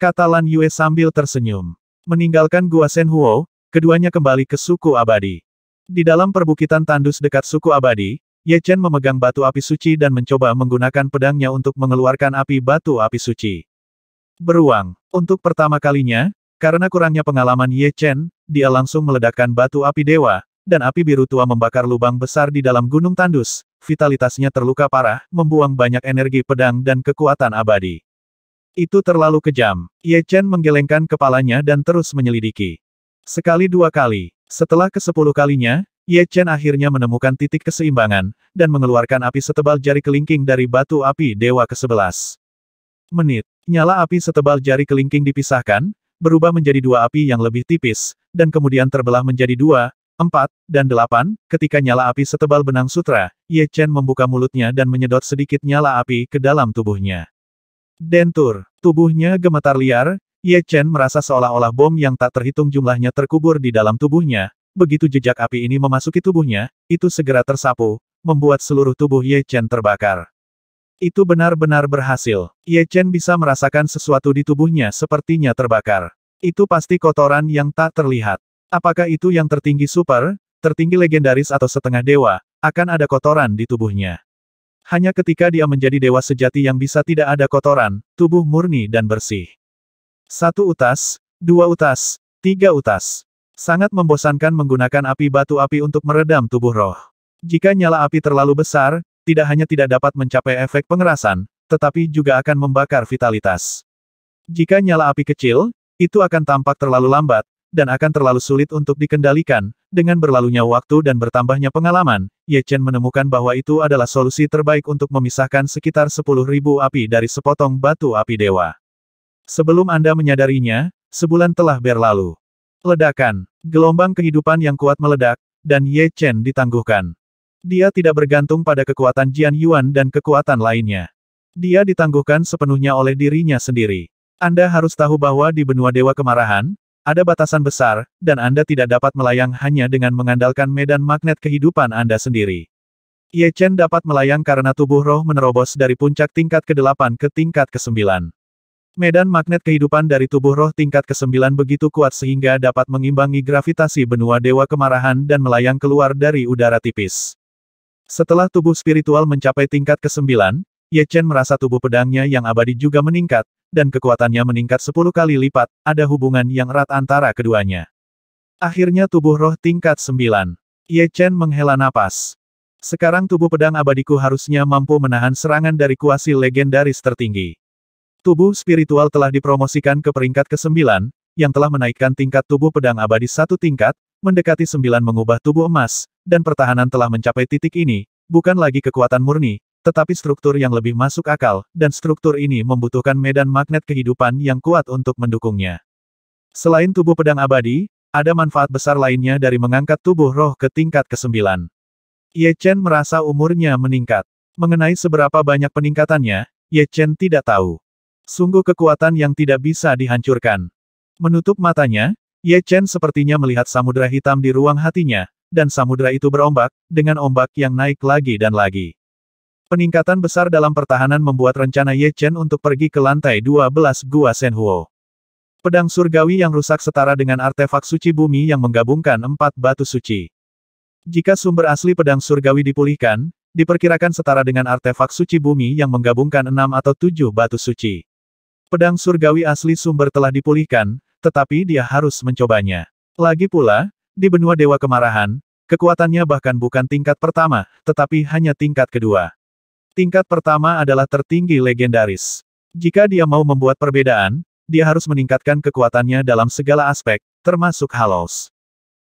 Kata Lan Yue sambil tersenyum. Meninggalkan Gua Shenhuo, keduanya kembali ke suku abadi. Di dalam perbukitan tandus dekat suku abadi, Ye Chen memegang batu api suci dan mencoba menggunakan pedangnya untuk mengeluarkan api batu api suci. Beruang. Untuk pertama kalinya, karena kurangnya pengalaman Ye Chen, dia langsung meledakkan batu api dewa, dan api biru tua membakar lubang besar di dalam gunung tandus. Vitalitasnya terluka parah, membuang banyak energi pedang dan kekuatan abadi. Itu terlalu kejam. Ye Chen menggelengkan kepalanya dan terus menyelidiki. Sekali dua kali. Setelah ke-10 kalinya, Ye Chen akhirnya menemukan titik keseimbangan, dan mengeluarkan api setebal jari kelingking dari batu api dewa ke-11. Menit. Nyala api setebal jari kelingking dipisahkan, berubah menjadi dua api yang lebih tipis, dan kemudian terbelah menjadi 2, 4, dan 8, ketika nyala api setebal benang sutra, Ye Chen membuka mulutnya dan menyedot sedikit nyala api ke dalam tubuhnya. Dentur. Tubuhnya gemetar liar, Ye Chen merasa seolah-olah bom yang tak terhitung jumlahnya terkubur di dalam tubuhnya. Begitu jejak api ini memasuki tubuhnya, itu segera tersapu, membuat seluruh tubuh Ye Chen terbakar. Itu benar-benar berhasil. Ye Chen bisa merasakan sesuatu di tubuhnya sepertinya terbakar. Itu pasti kotoran yang tak terlihat. Apakah itu yang tertinggi super, tertinggi legendaris atau setengah dewa, akan ada kotoran di tubuhnya. Hanya ketika dia menjadi dewa sejati yang bisa tidak ada kotoran, tubuh murni dan bersih. 1 utas, 2 utas, 3 utas. Sangat membosankan menggunakan api batu api untuk meredam tubuh roh. Jika nyala api terlalu besar, tidak hanya tidak dapat mencapai efek pengerasan, tetapi juga akan membakar vitalitas. Jika nyala api kecil, itu akan tampak terlalu lambat, dan akan terlalu sulit untuk dikendalikan. Dengan berlalunya waktu dan bertambahnya pengalaman, Ye Chen menemukan bahwa itu adalah solusi terbaik untuk memisahkan sekitar 10.000 api dari sepotong batu api dewa. Sebelum Anda menyadarinya, sebulan telah berlalu. Ledakan. Gelombang kehidupan yang kuat meledak, dan Ye Chen ditangguhkan. Dia tidak bergantung pada kekuatan Jian Yuan dan kekuatan lainnya. Dia ditangguhkan sepenuhnya oleh dirinya sendiri. Anda harus tahu bahwa di benua Dewa Kemarahan, ada batasan besar, dan Anda tidak dapat melayang hanya dengan mengandalkan medan magnet kehidupan Anda sendiri. Ye Chen dapat melayang karena tubuh roh menerobos dari puncak tingkat ke-8 ke tingkat ke-9. Medan magnet kehidupan dari tubuh roh tingkat ke-9 begitu kuat sehingga dapat mengimbangi gravitasi benua Dewa Kemarahan dan melayang keluar dari udara tipis. Setelah tubuh spiritual mencapai tingkat ke-9, Ye Chen merasa tubuh pedangnya yang abadi juga meningkat, dan kekuatannya meningkat 10 kali lipat, ada hubungan yang erat antara keduanya. Akhirnya tubuh roh tingkat 9. Ye Chen menghela napas. Sekarang tubuh pedang abadiku harusnya mampu menahan serangan dari kuasi legendaris tertinggi. Tubuh spiritual telah dipromosikan ke peringkat ke-9, yang telah menaikkan tingkat tubuh pedang abadi 1 tingkat, mendekati 9 mengubah tubuh emas, dan pertahanan telah mencapai titik ini, bukan lagi kekuatan murni, tetapi struktur yang lebih masuk akal, dan struktur ini membutuhkan medan magnet kehidupan yang kuat untuk mendukungnya. Selain tubuh pedang abadi, ada manfaat besar lainnya dari mengangkat tubuh roh ke tingkat ke-9. Ye Chen merasa umurnya meningkat. Mengenai seberapa banyak peningkatannya, Ye Chen tidak tahu. Sungguh kekuatan yang tidak bisa dihancurkan. Menutup matanya, Ye Chen sepertinya melihat samudera hitam di ruang hatinya, dan samudera itu berombak, dengan ombak yang naik lagi dan lagi. Peningkatan besar dalam pertahanan membuat rencana Ye Chen untuk pergi ke lantai 12 Gua Shenhuo. Pedang surgawi yang rusak setara dengan artefak suci bumi yang menggabungkan 4 batu suci. Jika sumber asli pedang surgawi dipulihkan, diperkirakan setara dengan artefak suci bumi yang menggabungkan 6 atau 7 batu suci. Pedang surgawi asli sumber telah dipulihkan, tetapi dia harus mencobanya. Lagi pula, di benua Dewa Kemarahan, kekuatannya bahkan bukan tingkat pertama, tetapi hanya tingkat kedua. Tingkat pertama adalah tertinggi legendaris. Jika dia mau membuat perbedaan, dia harus meningkatkan kekuatannya dalam segala aspek, termasuk halos.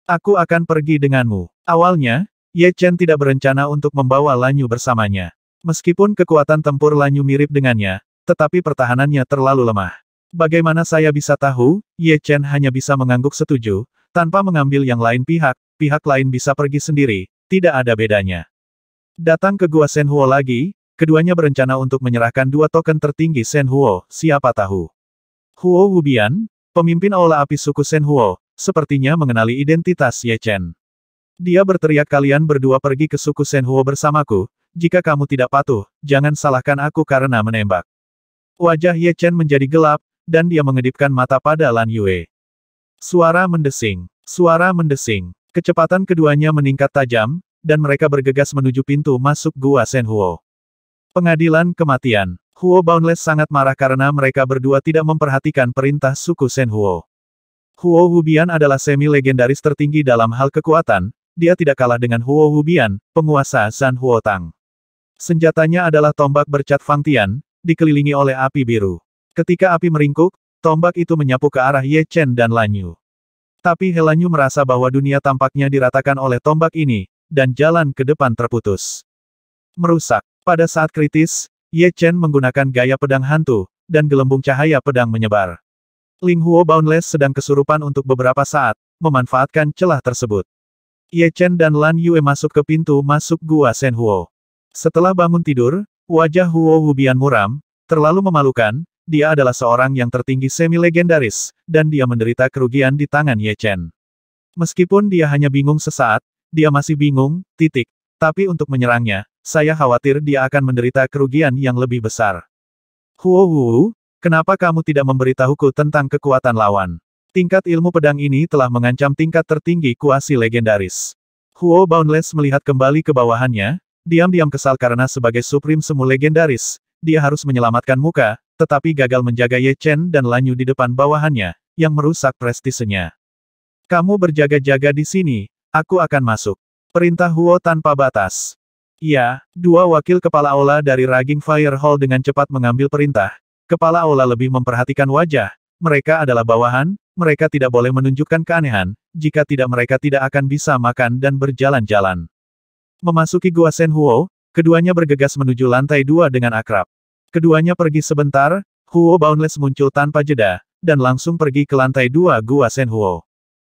Aku akan pergi denganmu. Awalnya, Ye Chen tidak berencana untuk membawa Lanyu bersamanya. Meskipun kekuatan tempur Lanyu mirip dengannya, tetapi pertahanannya terlalu lemah. Bagaimana saya bisa tahu? Ye Chen hanya bisa mengangguk setuju, tanpa mengambil yang lain pihak lain bisa pergi sendiri, tidak ada bedanya. Datang ke Gua Shenhuo lagi, keduanya berencana untuk menyerahkan 2 token tertinggi Shenhuo, siapa tahu. Huo Wubian, pemimpin Aula Api suku Shenhuo, sepertinya mengenali identitas Ye Chen. Dia berteriak, kalian berdua pergi ke suku Shenhuo bersamaku, jika kamu tidak patuh, jangan salahkan aku karena menembak. Wajah Ye Chen menjadi gelap, dan dia mengedipkan mata pada Lan Yue. Suara mendesing. Suara mendesing. Kecepatan keduanya meningkat tajam, dan mereka bergegas menuju pintu masuk gua Shenhuo. Pengadilan kematian. Huo Boundless sangat marah karena mereka berdua tidak memperhatikan perintah suku Shenhuo. Huo Wubian adalah semi-legendaris tertinggi dalam hal kekuatan, dia tidak kalah dengan Huo Wubian, penguasa Zhan Huo Tang. Senjatanya adalah tombak bercat Fangtian, dikelilingi oleh api biru. Ketika api meringkuk, tombak itu menyapu ke arah Ye Chen dan Lan Yu. Tapi He Lan Yu merasa bahwa dunia tampaknya diratakan oleh tombak ini, dan jalan ke depan terputus. Merusak. Pada saat kritis, Ye Chen menggunakan gaya pedang hantu, dan gelembung cahaya pedang menyebar. Ling Huo Boundless sedang kesurupan untuk beberapa saat, memanfaatkan celah tersebut. Ye Chen dan Lan Yue masuk ke pintu masuk gua Shenhuo. Setelah bangun tidur, wajah Huo Wubian muram, terlalu memalukan, dia adalah seorang yang tertinggi semi-legendaris, dan dia menderita kerugian di tangan Ye Chen. Meskipun dia hanya bingung sesaat, dia masih bingung, titik. Tapi untuk menyerangnya, saya khawatir dia akan menderita kerugian yang lebih besar. Huo Wu, kenapa kamu tidak memberitahuku tentang kekuatan lawan? Tingkat ilmu pedang ini telah mengancam tingkat tertinggi kuasi legendaris. Huo Boundless melihat kembali ke bawahannya, diam-diam kesal karena sebagai Supreme Semu legendaris, dia harus menyelamatkan muka, tetapi gagal menjaga Ye Chen dan Lan Yu di depan bawahannya, yang merusak prestisenya. Kamu berjaga-jaga di sini, aku akan masuk. Perintah Huo tanpa batas. Ya, dua wakil kepala aula dari Raging Fire Hall dengan cepat mengambil perintah. Kepala aula lebih memperhatikan wajah. Mereka adalah bawahan, mereka tidak boleh menunjukkan keanehan, jika tidak mereka tidak akan bisa makan dan berjalan-jalan. Memasuki gua Shenhuo, keduanya bergegas menuju lantai 2 dengan akrab. Keduanya pergi sebentar, Huo Boundless muncul tanpa jeda, dan langsung pergi ke lantai 2 gua Shenhuo.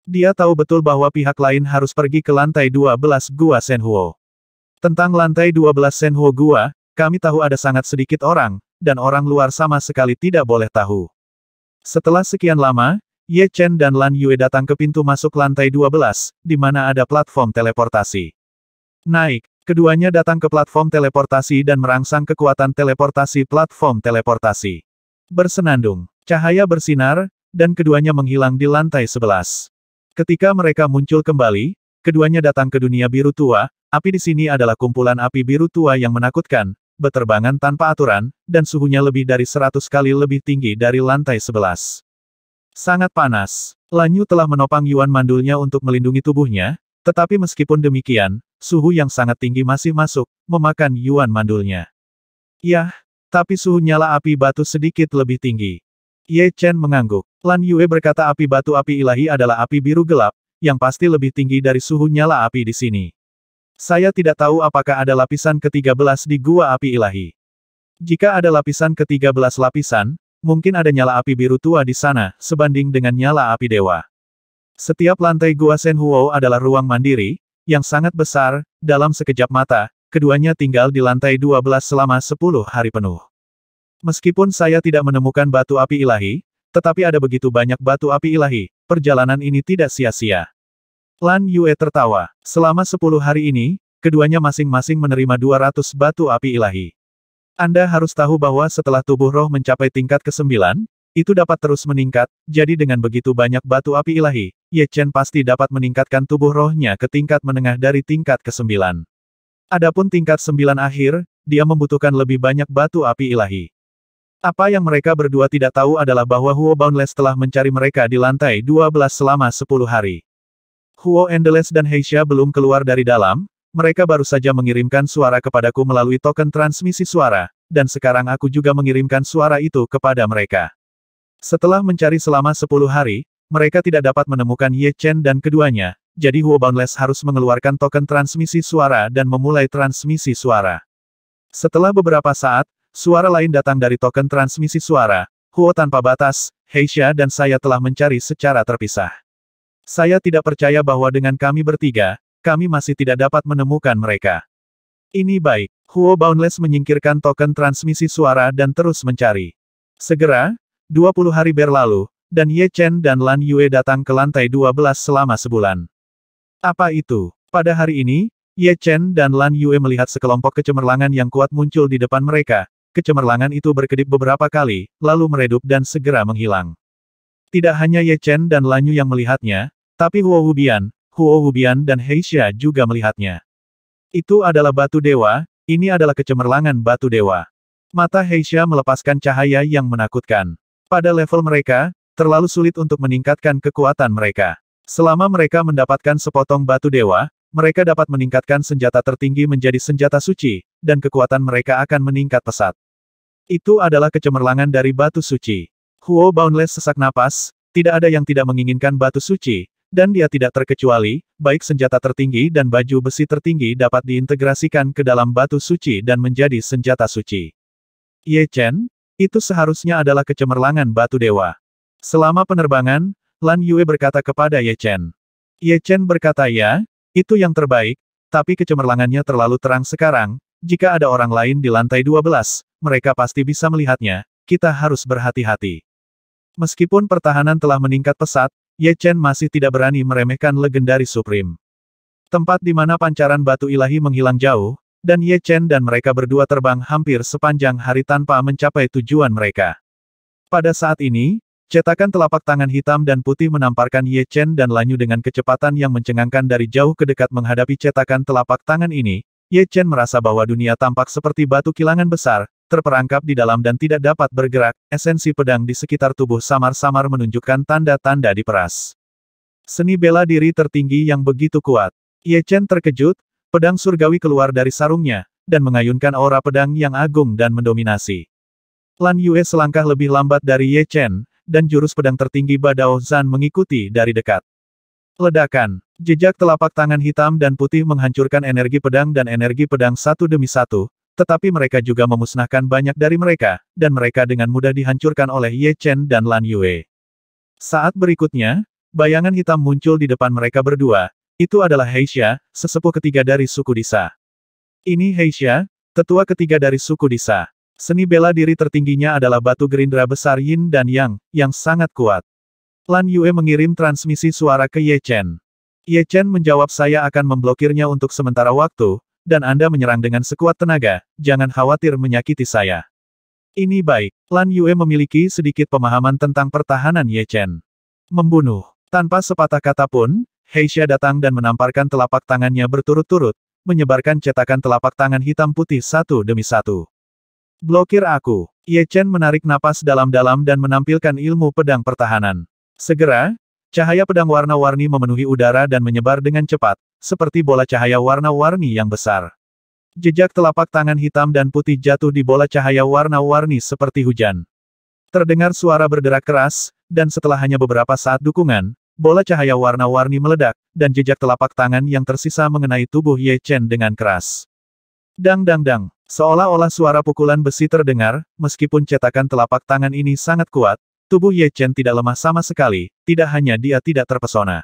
Dia tahu betul bahwa pihak lain harus pergi ke lantai 12 gua Shenhuo. Tentang lantai 12 Shenhuo gua, kami tahu ada sangat sedikit orang, dan orang luar sama sekali tidak boleh tahu. Setelah sekian lama, Ye Chen dan Lan Yue datang ke pintu masuk lantai 12, di mana ada platform teleportasi. Naik, keduanya datang ke platform teleportasi dan merangsang kekuatan teleportasi platform teleportasi. Bersenandung, cahaya bersinar, dan keduanya menghilang di lantai 11. Ketika mereka muncul kembali, keduanya datang ke dunia biru tua. Api di sini adalah kumpulan api biru tua yang menakutkan, berterbangan tanpa aturan, dan suhunya lebih dari 100 kali lebih tinggi dari lantai 11. Sangat panas. Lan Yu telah menopang Yuan mandulnya untuk melindungi tubuhnya, tetapi meskipun demikian, suhu yang sangat tinggi masih masuk, memakan Yuan mandulnya. Yah, tapi suhu nyala api batu sedikit lebih tinggi. Ye Chen mengangguk. Lan Yue berkata api batu api ilahi adalah api biru gelap, yang pasti lebih tinggi dari suhu nyala api di sini. Saya tidak tahu apakah ada lapisan ke-13 di gua api ilahi. Jika ada lapisan ke-13 lapisan, mungkin ada nyala api biru tua di sana, sebanding dengan nyala api dewa. Setiap lantai gua Shenhuo adalah ruang mandiri, yang sangat besar, dalam sekejap mata, keduanya tinggal di lantai 12 selama 10 hari penuh. Meskipun saya tidak menemukan batu api ilahi, tetapi ada begitu banyak batu api ilahi, perjalanan ini tidak sia-sia. Lan Yue tertawa. Selama 10 hari ini, keduanya masing-masing menerima 200 batu api ilahi. Anda harus tahu bahwa setelah tubuh roh mencapai tingkat ke-9, itu dapat terus meningkat, jadi dengan begitu banyak batu api ilahi, Ye Chen pasti dapat meningkatkan tubuh rohnya ke tingkat menengah dari tingkat ke-9. Adapun tingkat 9 akhir, dia membutuhkan lebih banyak batu api ilahi. Apa yang mereka berdua tidak tahu adalah bahwa Huo Boundless telah mencari mereka di lantai 12 selama 10 hari. Huo Endless dan Heisha belum keluar dari dalam, mereka baru saja mengirimkan suara kepadaku melalui token transmisi suara, dan sekarang aku juga mengirimkan suara itu kepada mereka. Setelah mencari selama 10 hari, mereka tidak dapat menemukan Ye Chen dan keduanya, jadi Huo Boundless harus mengeluarkan token transmisi suara dan memulai transmisi suara. Setelah beberapa saat, suara lain datang dari token transmisi suara. Huo tanpa batas, Heisha dan saya telah mencari secara terpisah. Saya tidak percaya bahwa dengan kami bertiga, kami masih tidak dapat menemukan mereka. Ini baik. Huo Boundless menyingkirkan token transmisi suara dan terus mencari. Segera, 20 hari berlalu, dan Ye Chen dan Lan Yue datang ke lantai 12 selama sebulan. Apa itu? Pada hari ini, Ye Chen dan Lan Yue melihat sekelompok kecemerlangan yang kuat muncul di depan mereka. Kecemerlangan itu berkedip beberapa kali, lalu meredup dan segera menghilang. Tidak hanya Ye Chen dan Lan Yue yang melihatnya, tapi Huo Wubian dan Heixia juga melihatnya. Itu adalah batu dewa, ini adalah kecemerlangan batu dewa. Mata Heixia melepaskan cahaya yang menakutkan. Pada level mereka, terlalu sulit untuk meningkatkan kekuatan mereka. Selama mereka mendapatkan sepotong batu dewa, mereka dapat meningkatkan senjata tertinggi menjadi senjata suci, dan kekuatan mereka akan meningkat pesat. Itu adalah kecemerlangan dari batu suci. Huo Boundless sesak napas, tidak ada yang tidak menginginkan batu suci, dan dia tidak terkecuali, baik senjata tertinggi dan baju besi tertinggi dapat diintegrasikan ke dalam batu suci dan menjadi senjata suci. Ye Chen, itu seharusnya adalah kecemerlangan batu dewa. Selama penerbangan, Lan Yue berkata kepada Ye Chen. Ye Chen berkata ya, itu yang terbaik, tapi kecemerlangannya terlalu terang sekarang, jika ada orang lain di lantai 12, mereka pasti bisa melihatnya, kita harus berhati-hati. Meskipun pertahanan telah meningkat pesat, Ye Chen masih tidak berani meremehkan legendaris Supreme. Tempat di mana pancaran batu ilahi menghilang jauh, dan Ye Chen dan mereka berdua terbang hampir sepanjang hari tanpa mencapai tujuan mereka. Pada saat ini, cetakan telapak tangan hitam dan putih menamparkan Ye Chen dan Lan Yue dengan kecepatan yang mencengangkan dari jauh ke dekat menghadapi cetakan telapak tangan ini. Ye Chen merasa bahwa dunia tampak seperti batu kilangan besar, terperangkap di dalam dan tidak dapat bergerak. Esensi pedang di sekitar tubuh samar-samar menunjukkan tanda-tanda diperas. Seni bela diri tertinggi yang begitu kuat. Ye Chen terkejut, pedang surgawi keluar dari sarungnya, dan mengayunkan aura pedang yang agung dan mendominasi. Lan Yue selangkah lebih lambat dari Ye Chen, dan jurus pedang tertinggi Badao Zhan mengikuti dari dekat. Ledakan. Jejak telapak tangan hitam dan putih menghancurkan energi pedang dan energi pedang satu demi satu, tetapi mereka juga memusnahkan banyak dari mereka, dan mereka dengan mudah dihancurkan oleh Ye Chen dan Lan Yue. Saat berikutnya, bayangan hitam muncul di depan mereka berdua. Itu adalah Heixia, sesepuh ketiga dari suku Disa. Ini Heixia, tetua ketiga dari suku Disa. Seni bela diri tertingginya adalah batu gerindra besar Yin dan Yang, yang sangat kuat. Lan Yue mengirim transmisi suara ke Ye Chen. Ye Chen menjawab saya akan memblokirnya untuk sementara waktu, dan Anda menyerang dengan sekuat tenaga, jangan khawatir menyakiti saya. Ini baik. Lan Yue memiliki sedikit pemahaman tentang pertahanan Ye Chen. Membunuh. Tanpa sepatah kata pun, Heixia datang dan menamparkan telapak tangannya berturut-turut, menyebarkan cetakan telapak tangan hitam putih satu demi satu. Blokir aku. Ye Chen menarik napas dalam-dalam dan menampilkan ilmu pedang pertahanan. Segera, cahaya pedang warna-warni memenuhi udara dan menyebar dengan cepat, seperti bola cahaya warna-warni yang besar. Jejak telapak tangan hitam dan putih jatuh di bola cahaya warna-warni seperti hujan. Terdengar suara berderak keras, dan setelah hanya beberapa saat dukungan, bola cahaya warna-warni meledak, dan jejak telapak tangan yang tersisa mengenai tubuh Ye Chen dengan keras. Dang dang dang. Seolah-olah suara pukulan besi terdengar, meskipun cetakan telapak tangan ini sangat kuat, tubuh Ye Chen tidak lemah sama sekali, tidak hanya dia tidak terpesona.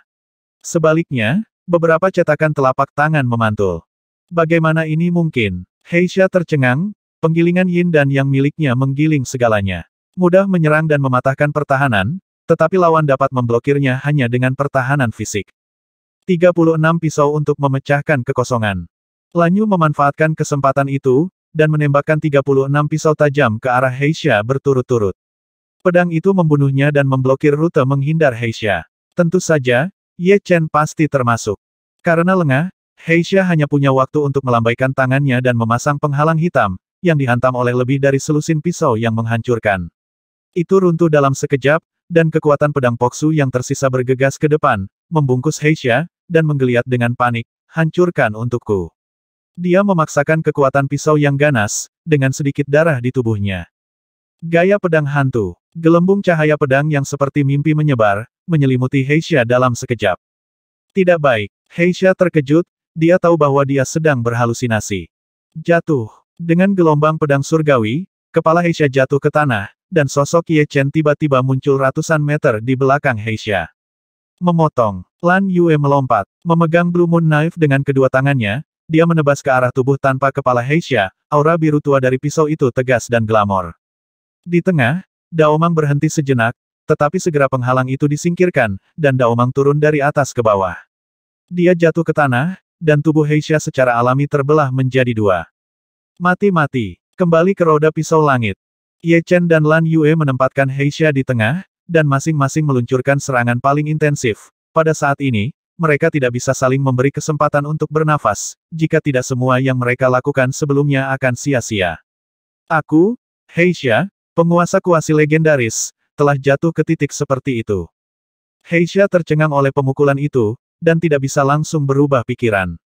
Sebaliknya, beberapa cetakan telapak tangan memantul. Bagaimana ini mungkin? Heixia tercengang, penggilingan Yin dan Yang miliknya menggiling segalanya. Mudah menyerang dan mematahkan pertahanan, tetapi lawan dapat memblokirnya hanya dengan pertahanan fisik. 36 pisau untuk memecahkan kekosongan. Lan Yue memanfaatkan kesempatan itu, dan menembakkan 36 pisau tajam ke arah Heixia berturut-turut. Pedang itu membunuhnya dan memblokir rute menghindar Heixia. Tentu saja, Ye Chen pasti termasuk. Karena lengah, Heixia hanya punya waktu untuk melambaikan tangannya dan memasang penghalang hitam, yang dihantam oleh lebih dari selusin pisau yang menghancurkan. Itu runtuh dalam sekejap, dan kekuatan pedang Poksu yang tersisa bergegas ke depan, membungkus Heixia, dan menggeliat dengan panik, hancurkan untukku. Dia memaksakan kekuatan pisau yang ganas, dengan sedikit darah di tubuhnya. Gaya pedang hantu. Gelembung cahaya pedang yang seperti mimpi menyebar, menyelimuti Heixia dalam sekejap. Tidak baik. Heixia terkejut, dia tahu bahwa dia sedang berhalusinasi. Jatuh. Dengan gelombang pedang surgawi, kepala Heixia jatuh ke tanah, dan sosok Ye Chen tiba-tiba muncul ratusan meter di belakang Heixia. Memotong. Lan Yue melompat, memegang Blue Moon Knife dengan kedua tangannya, dia menebas ke arah tubuh tanpa kepala Heixia, aura biru tua dari pisau itu tegas dan glamor. Di tengah, Daomang berhenti sejenak, tetapi segera penghalang itu disingkirkan, dan Daomang turun dari atas ke bawah. Dia jatuh ke tanah, dan tubuh Heisha secara alami terbelah menjadi dua. Mati-mati. Kembali ke roda pisau langit. Ye Chen dan Lan Yue menempatkan Heisha di tengah, dan masing-masing meluncurkan serangan paling intensif. Pada saat ini, mereka tidak bisa saling memberi kesempatan untuk bernafas, jika tidak semua yang mereka lakukan sebelumnya akan sia-sia. Aku, Heisha, penguasa kuasi legendaris, telah jatuh ke titik seperti itu. Heisha tercengang oleh pemukulan itu, dan tidak bisa langsung berubah pikiran.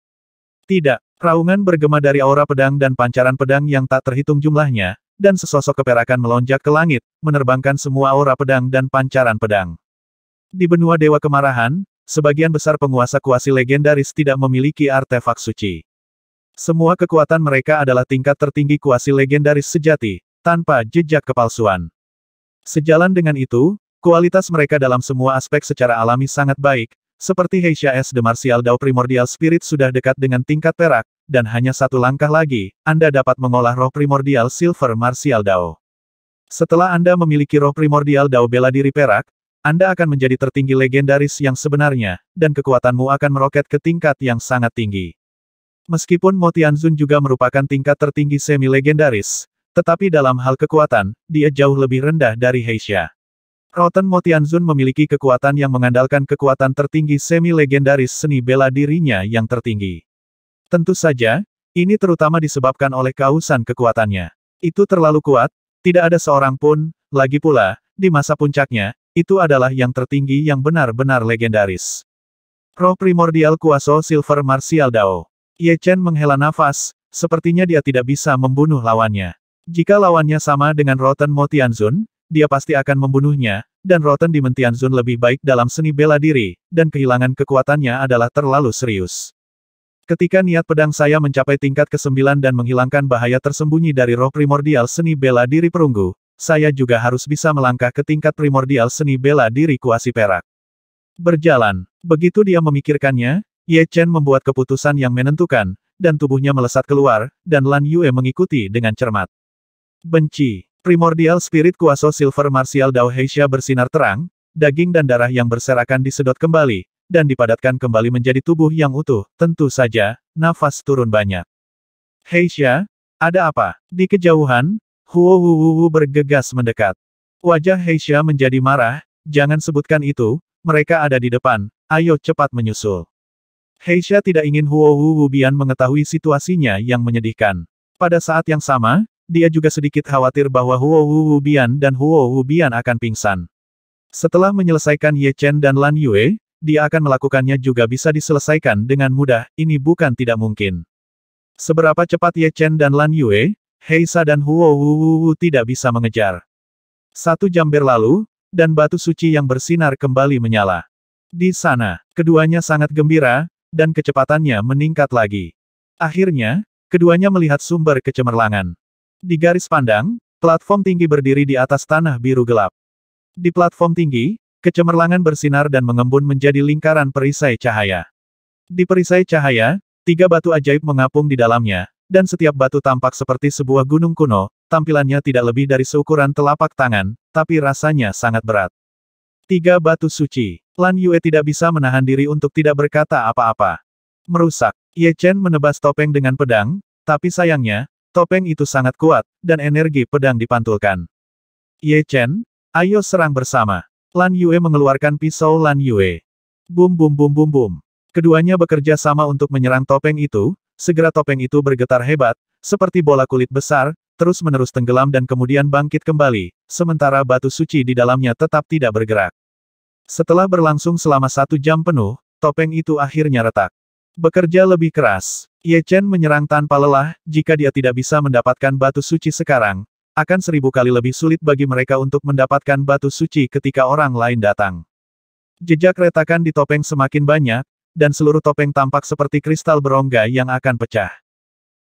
Tidak, raungan bergema dari aura pedang dan pancaran pedang yang tak terhitung jumlahnya, dan sesosok keperakan melonjak ke langit, menerbangkan semua aura pedang dan pancaran pedang. Di benua Dewa Kemarahan, sebagian besar penguasa kuasi legendaris tidak memiliki artefak suci. Semua kekuatan mereka adalah tingkat tertinggi kuasi legendaris sejati, tanpa jejak kepalsuan. Sejalan dengan itu, kualitas mereka dalam semua aspek secara alami sangat baik, seperti Heisha S. The Martial Dao Primordial Spirit sudah dekat dengan tingkat perak, dan hanya satu langkah lagi, Anda dapat mengolah roh primordial Silver Martial Dao. Setelah Anda memiliki roh primordial Dao bela diri perak, Anda akan menjadi tertinggi legendaris yang sebenarnya, dan kekuatanmu akan meroket ke tingkat yang sangat tinggi. Meskipun Mo Tianzun juga merupakan tingkat tertinggi semi-legendaris, tetapi dalam hal kekuatan, dia jauh lebih rendah dari Heisha. Rotten Mo Tianzun memiliki kekuatan yang mengandalkan kekuatan tertinggi semi-legendaris seni bela dirinya yang tertinggi. Tentu saja, ini terutama disebabkan oleh kausan kekuatannya. Itu terlalu kuat, tidak ada seorang pun, lagi pula, di masa puncaknya, itu adalah yang tertinggi yang benar-benar legendaris. Roh primordial kuasa Silver Martial Dao. Ye Chen menghela nafas, sepertinya dia tidak bisa membunuh lawannya. Jika lawannya sama dengan Rotten Mo Tianzun, dia pasti akan membunuhnya, dan Rotten Demon Tianzun lebih baik dalam seni bela diri, dan kehilangan kekuatannya adalah terlalu serius. Ketika niat pedang saya mencapai tingkat ke-9 dan menghilangkan bahaya tersembunyi dari roh primordial seni bela diri perunggu, saya juga harus bisa melangkah ke tingkat primordial seni bela diri kuasi perak. Berjalan. Begitu dia memikirkannya, Ye Chen membuat keputusan yang menentukan, dan tubuhnya melesat keluar, dan Lan Yue mengikuti dengan cermat. Benci. Primordial Spirit kuasa Silver Martial Dao Heisha bersinar terang, daging dan darah yang berserakan disedot kembali, dan dipadatkan kembali menjadi tubuh yang utuh. Tentu saja, nafas turun banyak. Heisha, ada apa? Di kejauhan, Huo Wu bergegas mendekat. Wajah Heisha menjadi marah, jangan sebutkan itu, mereka ada di depan, ayo cepat menyusul. Heisha tidak ingin Huo Wu Bian mengetahui situasinya yang menyedihkan. Pada saat yang sama, dia juga sedikit khawatir bahwa Huo Wu Bian dan Huo Wu Bian akan pingsan. Setelah menyelesaikan Ye Chen dan Lan Yue, dia akan melakukannya juga bisa diselesaikan dengan mudah, ini bukan tidak mungkin. Seberapa cepat Ye Chen dan Lan Yue, Heisha dan Huo Wu tidak bisa mengejar. 1 jam berlalu, dan batu suci yang bersinar kembali menyala. Di sana, keduanya sangat gembira, dan kecepatannya meningkat lagi. Akhirnya, keduanya melihat sumber kecemerlangan. Di garis pandang, platform tinggi berdiri di atas tanah biru gelap. Di platform tinggi, kecemerlangan bersinar dan mengembun menjadi lingkaran perisai cahaya. Di perisai cahaya, 3 batu ajaib mengapung di dalamnya, dan setiap batu tampak seperti sebuah gunung kuno, tampilannya tidak lebih dari seukuran telapak tangan, tapi rasanya sangat berat. 3 batu suci. Lan Yue tidak bisa menahan diri untuk tidak berkata apa-apa. Merusak. Ye Chen menebas topeng dengan pedang, tapi sayangnya, topeng itu sangat kuat, dan energi pedang dipantulkan. Ye Chen, ayo serang bersama. Lan Yue mengeluarkan pisau Lan Yue. Bum bum bum bum bum. Keduanya bekerja sama untuk menyerang topeng itu, segera topeng itu bergetar hebat, seperti bola kulit besar, terus-menerus tenggelam dan kemudian bangkit kembali, sementara batu suci di dalamnya tetap tidak bergerak. Setelah berlangsung selama 1 jam penuh, topeng itu akhirnya retak. Bekerja lebih keras. Ye Chen menyerang tanpa lelah, jika dia tidak bisa mendapatkan batu suci sekarang, akan 1000 kali lebih sulit bagi mereka untuk mendapatkan batu suci ketika orang lain datang. Jejak retakan di topeng semakin banyak, dan seluruh topeng tampak seperti kristal berongga yang akan pecah.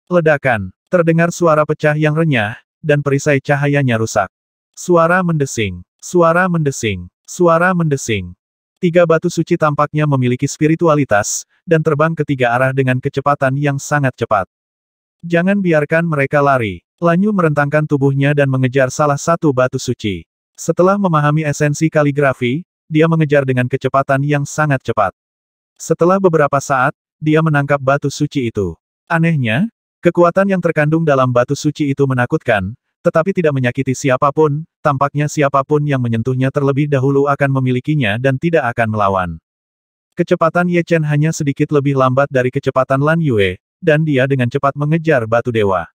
Ledakan. Terdengar suara pecah yang renyah, dan perisai cahayanya rusak. Suara mendesing. Suara mendesing. Suara mendesing. 3 batu suci tampaknya memiliki spiritualitas, dan terbang ke 3 arah dengan kecepatan yang sangat cepat. Jangan biarkan mereka lari. Lan Yu merentangkan tubuhnya dan mengejar salah satu batu suci. Setelah memahami esensi kaligrafi, dia mengejar dengan kecepatan yang sangat cepat. Setelah beberapa saat, dia menangkap batu suci itu. Anehnya, kekuatan yang terkandung dalam batu suci itu menakutkan, tetapi tidak menyakiti siapapun, tampaknya siapapun yang menyentuhnya terlebih dahulu akan memilikinya dan tidak akan melawan. Kecepatan Ye Chen hanya sedikit lebih lambat dari kecepatan Lan Yue, dan dia dengan cepat mengejar batu dewa.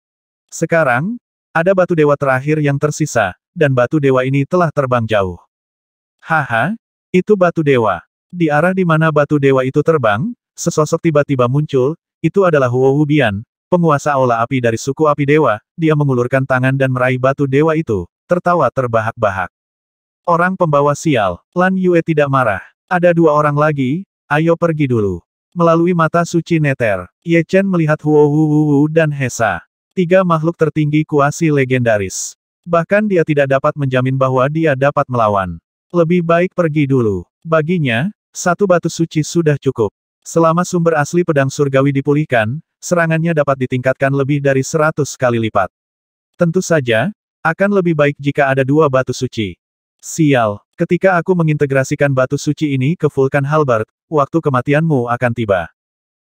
Sekarang, ada batu dewa terakhir yang tersisa, dan batu dewa ini telah terbang jauh. Haha, itu batu dewa. Di arah di mana batu dewa itu terbang, sesosok tiba-tiba muncul, itu adalah Huo Wubian, penguasa aula api dari suku api dewa. Dia mengulurkan tangan dan meraih batu dewa itu, tertawa terbahak-bahak. Orang pembawa sial, Lan Yue tidak marah. Ada dua orang lagi, ayo pergi dulu. Melalui mata suci neter, Ye Chen melihat Huo Wu dan Hesa. 3 makhluk tertinggi kuasi legendaris. Bahkan dia tidak dapat menjamin bahwa dia dapat melawan. Lebih baik pergi dulu. Baginya, 1 batu suci sudah cukup. Selama sumber asli pedang surgawi dipulihkan, serangannya dapat ditingkatkan lebih dari 100 kali lipat. Tentu saja, akan lebih baik jika ada 2 batu suci. Sial, ketika aku mengintegrasikan batu suci ini ke Vulkan Halberd, waktu kematianmu akan tiba.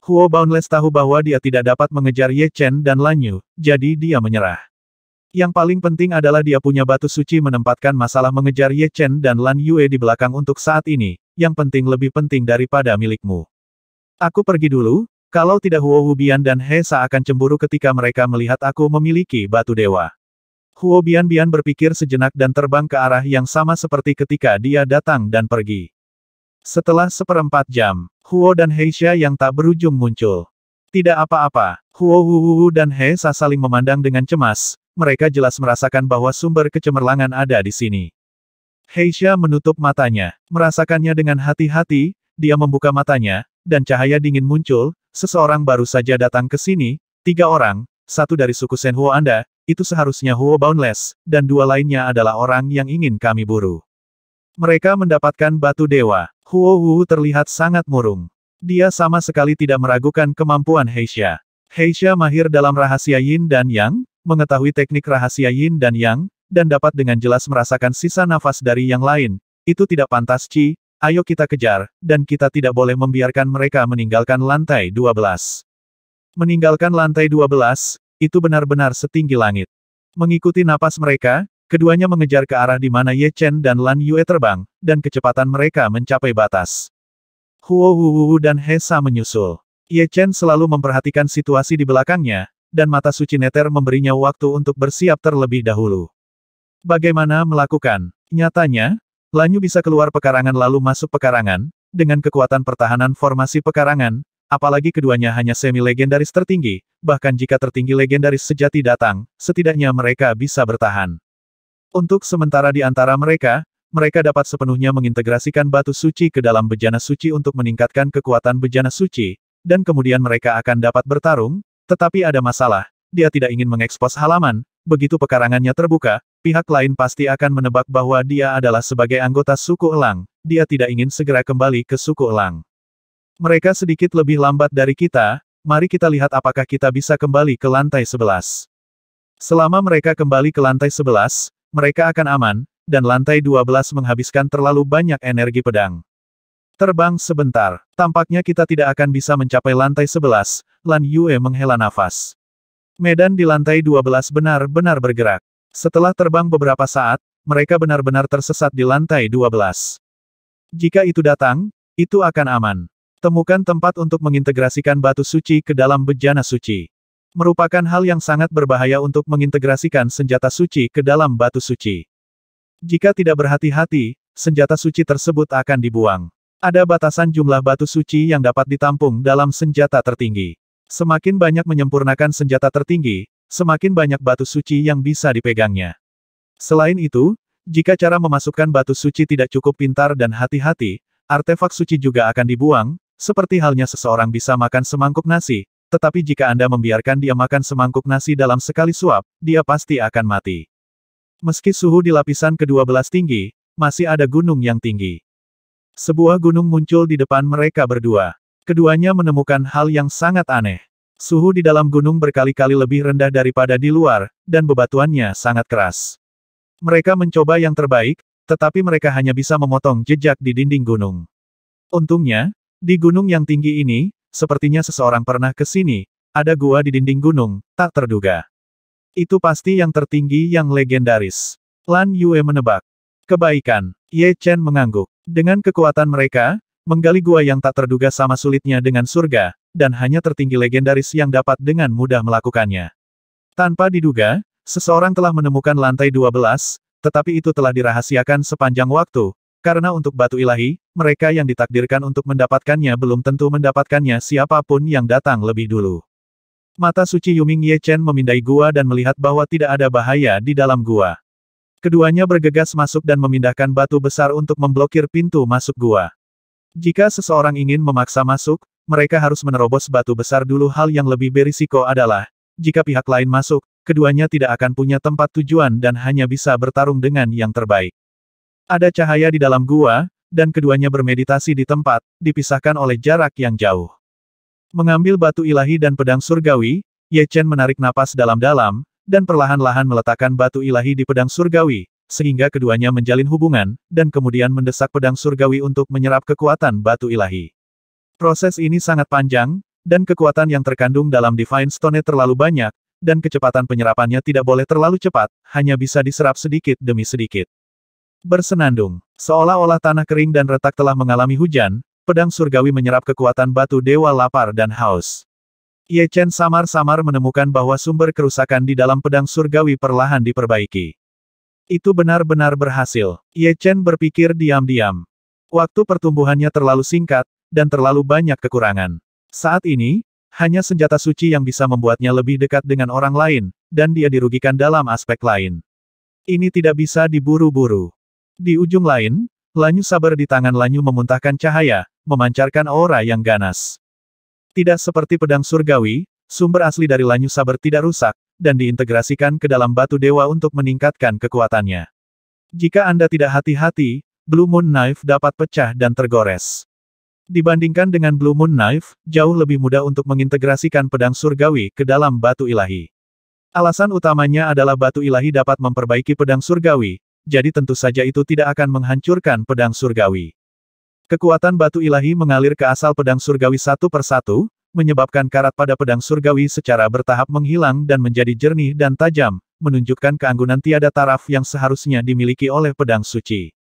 Huo Boundless tahu bahwa dia tidak dapat mengejar Ye Chen dan Lan Yu, jadi dia menyerah. Yang paling penting adalah dia punya batu suci menempatkan masalah mengejar Ye Chen dan Lan Yue di belakang untuk saat ini, yang penting lebih penting daripada milikmu. Aku pergi dulu, kalau tidak Huo Wubian dan Hesa akan cemburu ketika mereka melihat aku memiliki batu dewa. Huo Bian-Bian berpikir sejenak dan terbang ke arah yang sama seperti ketika dia datang dan pergi. Setelah 1/4 jam, Huo dan Heisha yang tak berujung muncul. Tidak apa-apa, Huo Wu dan Hesa saling memandang dengan cemas, mereka jelas merasakan bahwa sumber kecemerlangan ada di sini. Heisha menutup matanya, merasakannya dengan hati-hati, dia membuka matanya, dan cahaya dingin muncul, seseorang baru saja datang ke sini, 3 orang, 1 dari suku Senhuo Anda, itu seharusnya Huo Boundless, dan 2 lainnya adalah orang yang ingin kami buru. Mereka mendapatkan batu dewa. Huo Wu terlihat sangat murung. Dia sama sekali tidak meragukan kemampuan Heisha. Heisha mahir dalam rahasia Yin dan Yang, mengetahui teknik rahasia Yin dan Yang, dan dapat dengan jelas merasakan sisa nafas dari yang lain. Itu tidak pantas, Ci. Ayo kita kejar, dan kita tidak boleh membiarkan mereka meninggalkan lantai 12. Meninggalkan lantai 12, itu benar-benar setinggi langit. Mengikuti napas mereka, keduanya mengejar ke arah di mana Ye Chen dan Lan Yue terbang, dan kecepatan mereka mencapai batas. Huo Wu dan Hesa menyusul. Ye Chen selalu memperhatikan situasi di belakangnya, dan mata suci neter memberinya waktu untuk bersiap terlebih dahulu. Bagaimana melakukan? Nyatanya, Lan Yu bisa keluar pekarangan lalu masuk pekarangan, dengan kekuatan pertahanan formasi pekarangan, apalagi keduanya hanya semi-legendaris tertinggi, bahkan jika tertinggi legendaris sejati datang, setidaknya mereka bisa bertahan. Untuk sementara di antara mereka, mereka dapat sepenuhnya mengintegrasikan batu suci ke dalam bejana suci untuk meningkatkan kekuatan bejana suci, dan kemudian mereka akan dapat bertarung, tetapi ada masalah, dia tidak ingin mengekspos halaman, begitu pekarangannya terbuka, pihak lain pasti akan menebak bahwa dia adalah sebagai anggota suku Elang, dia tidak ingin segera kembali ke suku Elang. Mereka sedikit lebih lambat dari kita, mari kita lihat apakah kita bisa kembali ke lantai 11. Selama mereka kembali ke lantai 11, mereka akan aman, dan lantai 12 menghabiskan terlalu banyak energi pedang. Terbang sebentar, tampaknya kita tidak akan bisa mencapai lantai 11, Lan Yue menghela nafas. Medan di lantai 12 benar-benar bergerak. Setelah terbang beberapa saat, mereka benar-benar tersesat di lantai 12. Jika itu datang, itu akan aman. Temukan tempat untuk mengintegrasikan batu suci ke dalam bejana suci. Merupakan hal yang sangat berbahaya untuk mengintegrasikan senjata suci ke dalam batu suci. Jika tidak berhati-hati, senjata suci tersebut akan dibuang. Ada batasan jumlah batu suci yang dapat ditampung dalam senjata tertinggi. Semakin banyak menyempurnakan senjata tertinggi, semakin banyak batu suci yang bisa dipegangnya. Selain itu, jika cara memasukkan batu suci tidak cukup pintar dan hati-hati, artefak suci juga akan dibuang, seperti halnya seseorang bisa makan semangkuk nasi, tetapi jika Anda membiarkan dia makan semangkuk nasi dalam sekali suap, dia pasti akan mati. Meski suhu di lapisan ke-12 tinggi, masih ada gunung yang tinggi. Sebuah gunung muncul di depan mereka berdua. Keduanya menemukan hal yang sangat aneh. Suhu di dalam gunung berkali-kali lebih rendah daripada di luar, dan bebatuannya sangat keras. Mereka mencoba yang terbaik, tetapi mereka hanya bisa memotong jejak di dinding gunung. Untungnya, di gunung yang tinggi ini, sepertinya seseorang pernah ke sini, ada gua di dinding gunung, tak terduga. Itu pasti yang tertinggi yang legendaris. Lan Yue menebak. Kebaikan. Ye Chen mengangguk. Dengan kekuatan mereka, menggali gua yang tak terduga sama sulitnya dengan surga, dan hanya tertinggi legendaris yang dapat dengan mudah melakukannya. Tanpa diduga, seseorang telah menemukan lantai 12, tetapi itu telah dirahasiakan sepanjang waktu, karena untuk batu ilahi, mereka yang ditakdirkan untuk mendapatkannya belum tentu mendapatkannya siapapun yang datang lebih dulu. Mata suci Yuming Ye Chen memindai gua dan melihat bahwa tidak ada bahaya di dalam gua. Keduanya bergegas masuk dan memindahkan batu besar untuk memblokir pintu masuk gua. Jika seseorang ingin memaksa masuk, mereka harus menerobos batu besar dulu. Hal yang lebih berisiko adalah, jika pihak lain masuk, keduanya tidak akan punya tempat tujuan dan hanya bisa bertarung dengan yang terbaik. Ada cahaya di dalam gua, dan keduanya bermeditasi di tempat, dipisahkan oleh jarak yang jauh. Mengambil batu ilahi dan pedang surgawi, Ye Chen menarik napas dalam-dalam, dan perlahan-lahan meletakkan batu ilahi di pedang surgawi, sehingga keduanya menjalin hubungan, dan kemudian mendesak pedang surgawi untuk menyerap kekuatan batu ilahi. Proses ini sangat panjang, dan kekuatan yang terkandung dalam Divine Stone terlalu banyak, dan kecepatan penyerapannya tidak boleh terlalu cepat, hanya bisa diserap sedikit demi sedikit. Bersenandung, seolah-olah tanah kering dan retak telah mengalami hujan, pedang surgawi menyerap kekuatan batu dewa lapar dan haus. Ye Chen samar-samar menemukan bahwa sumber kerusakan di dalam pedang surgawi perlahan diperbaiki. Itu benar-benar berhasil. Ye Chen berpikir diam-diam. Waktu pertumbuhannya terlalu singkat, dan terlalu banyak kekurangan. Saat ini, hanya senjata suci yang bisa membuatnya lebih dekat dengan orang lain, dan dia dirugikan dalam aspek lain. Ini tidak bisa diburu-buru. Di ujung lain, lanyu sabar di tangan lanyu memuntahkan cahaya, memancarkan aura yang ganas. Tidak seperti pedang surgawi, sumber asli dari lanyu sabar tidak rusak, dan diintegrasikan ke dalam batu dewa untuk meningkatkan kekuatannya. Jika Anda tidak hati-hati, Blue Moon Knife dapat pecah dan tergores. Dibandingkan dengan Blue Moon Knife, jauh lebih mudah untuk mengintegrasikan pedang surgawi ke dalam batu ilahi. Alasan utamanya adalah batu ilahi dapat memperbaiki pedang surgawi, jadi tentu saja itu tidak akan menghancurkan pedang surgawi. Kekuatan batu ilahi mengalir ke asal pedang surgawi satu persatu, menyebabkan karat pada pedang surgawi secara bertahap menghilang dan menjadi jernih dan tajam, menunjukkan keanggunan tiada taraf yang seharusnya dimiliki oleh pedang suci.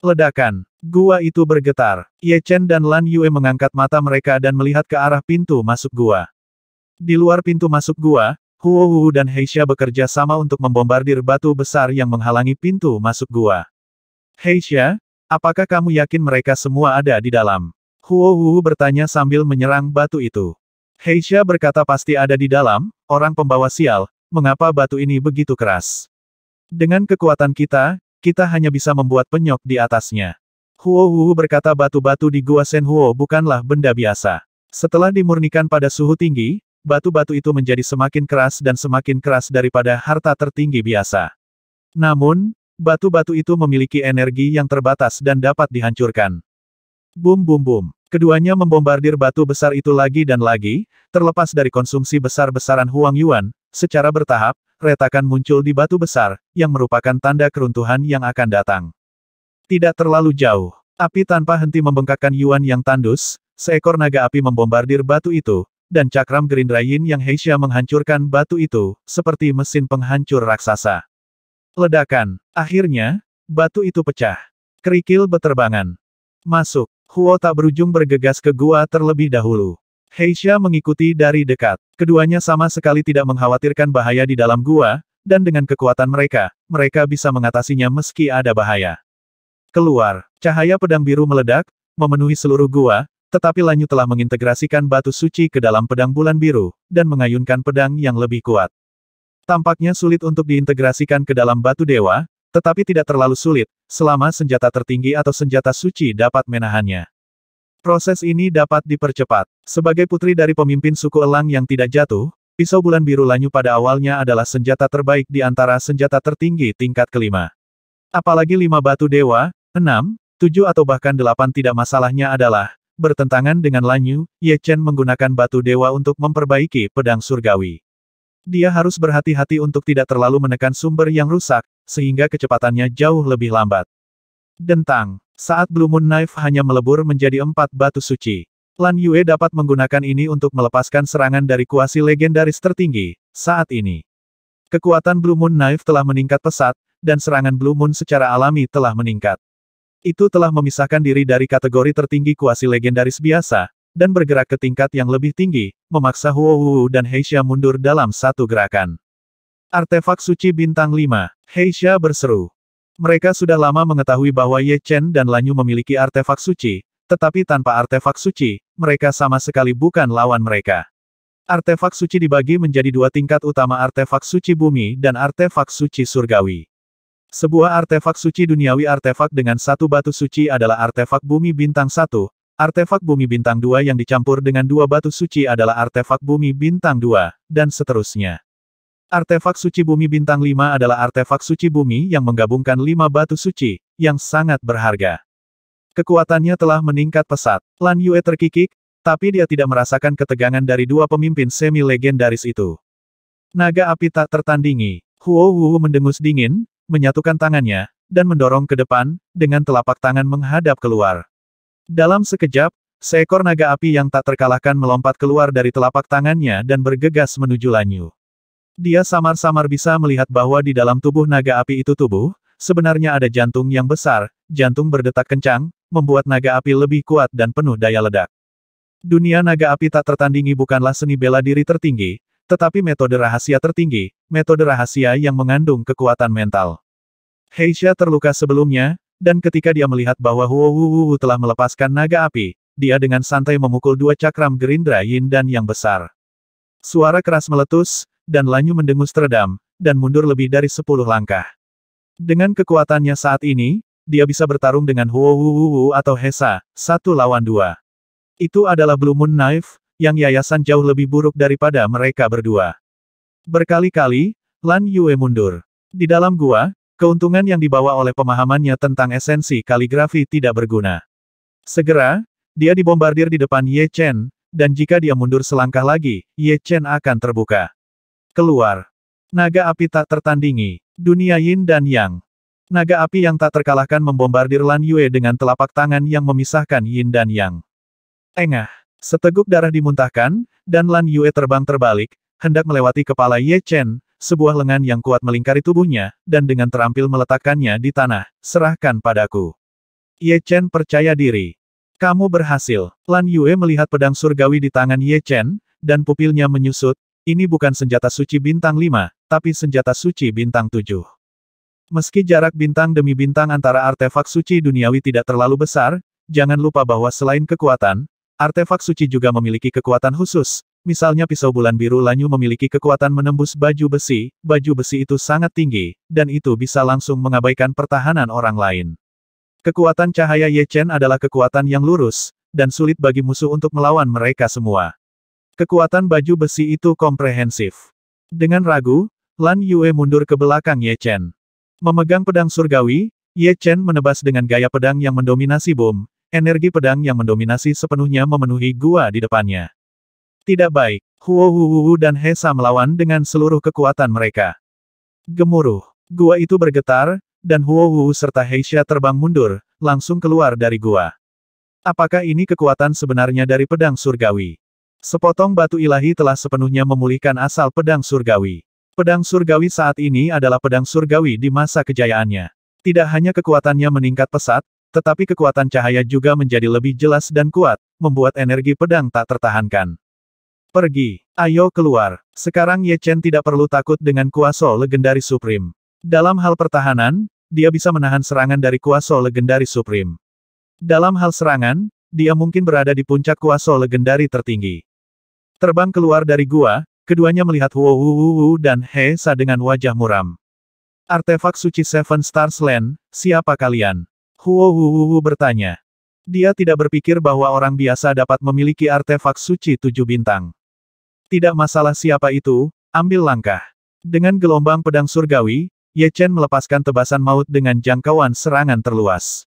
Ledakan. Gua itu bergetar. Ye Chen dan Lan Yue mengangkat mata mereka dan melihat ke arah pintu masuk gua. Di luar pintu masuk gua, Huo Wu dan Heisha bekerja sama untuk membombardir batu besar yang menghalangi pintu masuk gua. Heisha, apakah kamu yakin mereka semua ada di dalam? Huo Wu bertanya sambil menyerang batu itu. Heisha berkata pasti ada di dalam, orang pembawa sial, mengapa batu ini begitu keras? Dengan kekuatan kita, kita hanya bisa membuat penyok di atasnya. Huo Wu berkata batu-batu di Gua Shen Huo bukanlah benda biasa. Setelah dimurnikan pada suhu tinggi, batu-batu itu menjadi semakin keras dan semakin keras daripada harta tertinggi biasa. Namun, batu-batu itu memiliki energi yang terbatas dan dapat dihancurkan. Bum bum bum. Keduanya membombardir batu besar itu lagi dan lagi, terlepas dari konsumsi besar-besaran Huang Yuan, secara bertahap, retakan muncul di batu besar, yang merupakan tanda keruntuhan yang akan datang. Tidak terlalu jauh, api tanpa henti membengkakkan Yuan yang tandus, seekor naga api membombardir batu itu, dan cakram Gerindra Yin yang Heisha menghancurkan batu itu, seperti mesin penghancur raksasa. Ledakan. Akhirnya, batu itu pecah. Kerikil beterbangan. Masuk. Huo tak berujung bergegas ke gua terlebih dahulu. Heisha mengikuti dari dekat. Keduanya sama sekali tidak mengkhawatirkan bahaya di dalam gua, dan dengan kekuatan mereka, mereka bisa mengatasinya meski ada bahaya. Keluar. Cahaya pedang biru meledak, memenuhi seluruh gua, tetapi Lanyu telah mengintegrasikan batu suci ke dalam pedang bulan biru, dan mengayunkan pedang yang lebih kuat. Tampaknya sulit untuk diintegrasikan ke dalam batu dewa, tetapi tidak terlalu sulit, selama senjata tertinggi atau senjata suci dapat menahannya. Proses ini dapat dipercepat. Sebagai putri dari pemimpin suku elang yang tidak jatuh, pisau bulan biru Lanyu pada awalnya adalah senjata terbaik di antara senjata tertinggi tingkat kelima. Apalagi 5 batu dewa, 6, 7 atau bahkan 8 tidak masalahnya adalah, bertentangan dengan Lanyu, Ye Chen menggunakan batu dewa untuk memperbaiki pedang surgawi. Dia harus berhati-hati untuk tidak terlalu menekan sumber yang rusak, sehingga kecepatannya jauh lebih lambat. Dentang. Saat Blue Moon Knife hanya melebur menjadi 4 batu suci. Lan Yue dapat menggunakan ini untuk melepaskan serangan dari kuasi legendaris tertinggi, saat ini. Kekuatan Blue Moon Knife telah meningkat pesat, dan serangan Blue Moon secara alami telah meningkat. Itu telah memisahkan diri dari kategori tertinggi kuasi legendaris biasa, dan bergerak ke tingkat yang lebih tinggi, memaksa Huo Wu dan Heisha mundur dalam satu gerakan. Artefak Suci Bintang 5, Heisha berseru. Mereka sudah lama mengetahui bahwa Ye Chen dan Lan Yu memiliki artefak suci, tetapi tanpa artefak suci, mereka sama sekali bukan lawan mereka. Artefak suci dibagi menjadi 2 tingkat utama, artefak suci bumi dan artefak suci surgawi. Sebuah artefak suci duniawi, artefak dengan 1 batu suci adalah artefak bumi bintang 1, artefak bumi bintang 2 yang dicampur dengan 2 batu suci adalah artefak bumi bintang 2, dan seterusnya. Artefak suci bumi bintang 5 adalah artefak suci bumi yang menggabungkan 5 batu suci, yang sangat berharga. Kekuatannya telah meningkat pesat. Lan Yue terkikik, tapi dia tidak merasakan ketegangan dari 2 pemimpin semi-legendaris itu. Naga api tak tertandingi. Huo Wu mendengus dingin, menyatukan tangannya, dan mendorong ke depan, dengan telapak tangan menghadap keluar. Dalam sekejap, seekor naga api yang tak terkalahkan melompat keluar dari telapak tangannya dan bergegas menuju Lan Yu. Dia samar-samar bisa melihat bahwa di dalam tubuh naga api itu sebenarnya ada jantung yang besar, jantung berdetak kencang, membuat naga api lebih kuat dan penuh daya ledak. Dunia naga api tak tertandingi bukanlah seni bela diri tertinggi, tetapi metode rahasia tertinggi, metode rahasia yang mengandung kekuatan mental. Heisha terluka sebelumnya, dan ketika dia melihat bahwa Huo Wu telah melepaskan naga api, dia dengan santai memukul 2 cakram gerindra yin dan yang besar. Suara keras meletus, dan Lan Yu mendengus teredam, dan mundur lebih dari 10 langkah. Dengan kekuatannya saat ini, dia bisa bertarung dengan Huo Wu atau Heisha, 1 lawan 2. Itu adalah Blue Moon Knife, yang yayasan jauh lebih buruk daripada mereka berdua. Berkali-kali, Lan Yue mundur. Di dalam gua, keuntungan yang dibawa oleh pemahamannya tentang esensi kaligrafi tidak berguna. Segera, dia dibombardir di depan Ye Chen, dan jika dia mundur selangkah lagi, Ye Chen akan terbuka. Keluar. Naga api tak tertandingi. Dunia Yin dan Yang. Naga api yang tak terkalahkan membombardir Lan Yue dengan telapak tangan yang memisahkan Yin dan Yang. Engah. Seteguk darah dimuntahkan, dan Lan Yue terbang terbalik, hendak melewati kepala Ye Chen, sebuah lengan yang kuat melingkari tubuhnya, dan dengan terampil meletakkannya di tanah. Serahkan padaku. Ye Chen percaya diri. Kamu berhasil. Lan Yue melihat pedang surgawi di tangan Ye Chen, dan pupilnya menyusut. Ini bukan senjata suci bintang 5, tapi senjata suci bintang 7. Meski jarak bintang demi bintang antara artefak suci duniawi tidak terlalu besar, jangan lupa bahwa selain kekuatan, artefak suci juga memiliki kekuatan khusus. Misalnya pisau bulan biru Lan Yu memiliki kekuatan menembus baju besi itu sangat tinggi, dan itu bisa langsung mengabaikan pertahanan orang lain. Kekuatan cahaya Ye Chen adalah kekuatan yang lurus, dan sulit bagi musuh untuk melawan mereka semua. Kekuatan baju besi itu komprehensif. Dengan ragu, Lan Yue mundur ke belakang Ye Chen. Memegang pedang surgawi, Ye Chen menebas dengan gaya pedang yang mendominasi boom, energi pedang yang mendominasi sepenuhnya memenuhi gua di depannya. Tidak baik, Huo Wu dan Heisha melawan dengan seluruh kekuatan mereka. Gemuruh. Gua itu bergetar, dan Huo Wu serta Heisha terbang mundur, langsung keluar dari gua. Apakah ini kekuatan sebenarnya dari pedang surgawi? Sepotong batu ilahi telah sepenuhnya memulihkan asal pedang surgawi. Pedang surgawi saat ini adalah pedang surgawi di masa kejayaannya. Tidak hanya kekuatannya meningkat pesat, tetapi kekuatan cahaya juga menjadi lebih jelas dan kuat, membuat energi pedang tak tertahankan. Pergi. Ayo keluar. Sekarang Ye Chen tidak perlu takut dengan kuasa legendaris Supreme. Dalam hal pertahanan, dia bisa menahan serangan dari kuasa legendaris Supreme. Dalam hal serangan, dia mungkin berada di puncak kuasa legendari tertinggi. Terbang keluar dari gua, keduanya melihat Huo Wu dan Heisha dengan wajah muram. Artefak suci Seven Stars Land, siapa kalian? Huo Wu bertanya. Dia tidak berpikir bahwa orang biasa dapat memiliki artefak suci 7 bintang. Tidak masalah siapa itu, ambil langkah. Dengan gelombang pedang surgawi, Ye Chen melepaskan tebasan maut dengan jangkauan serangan terluas.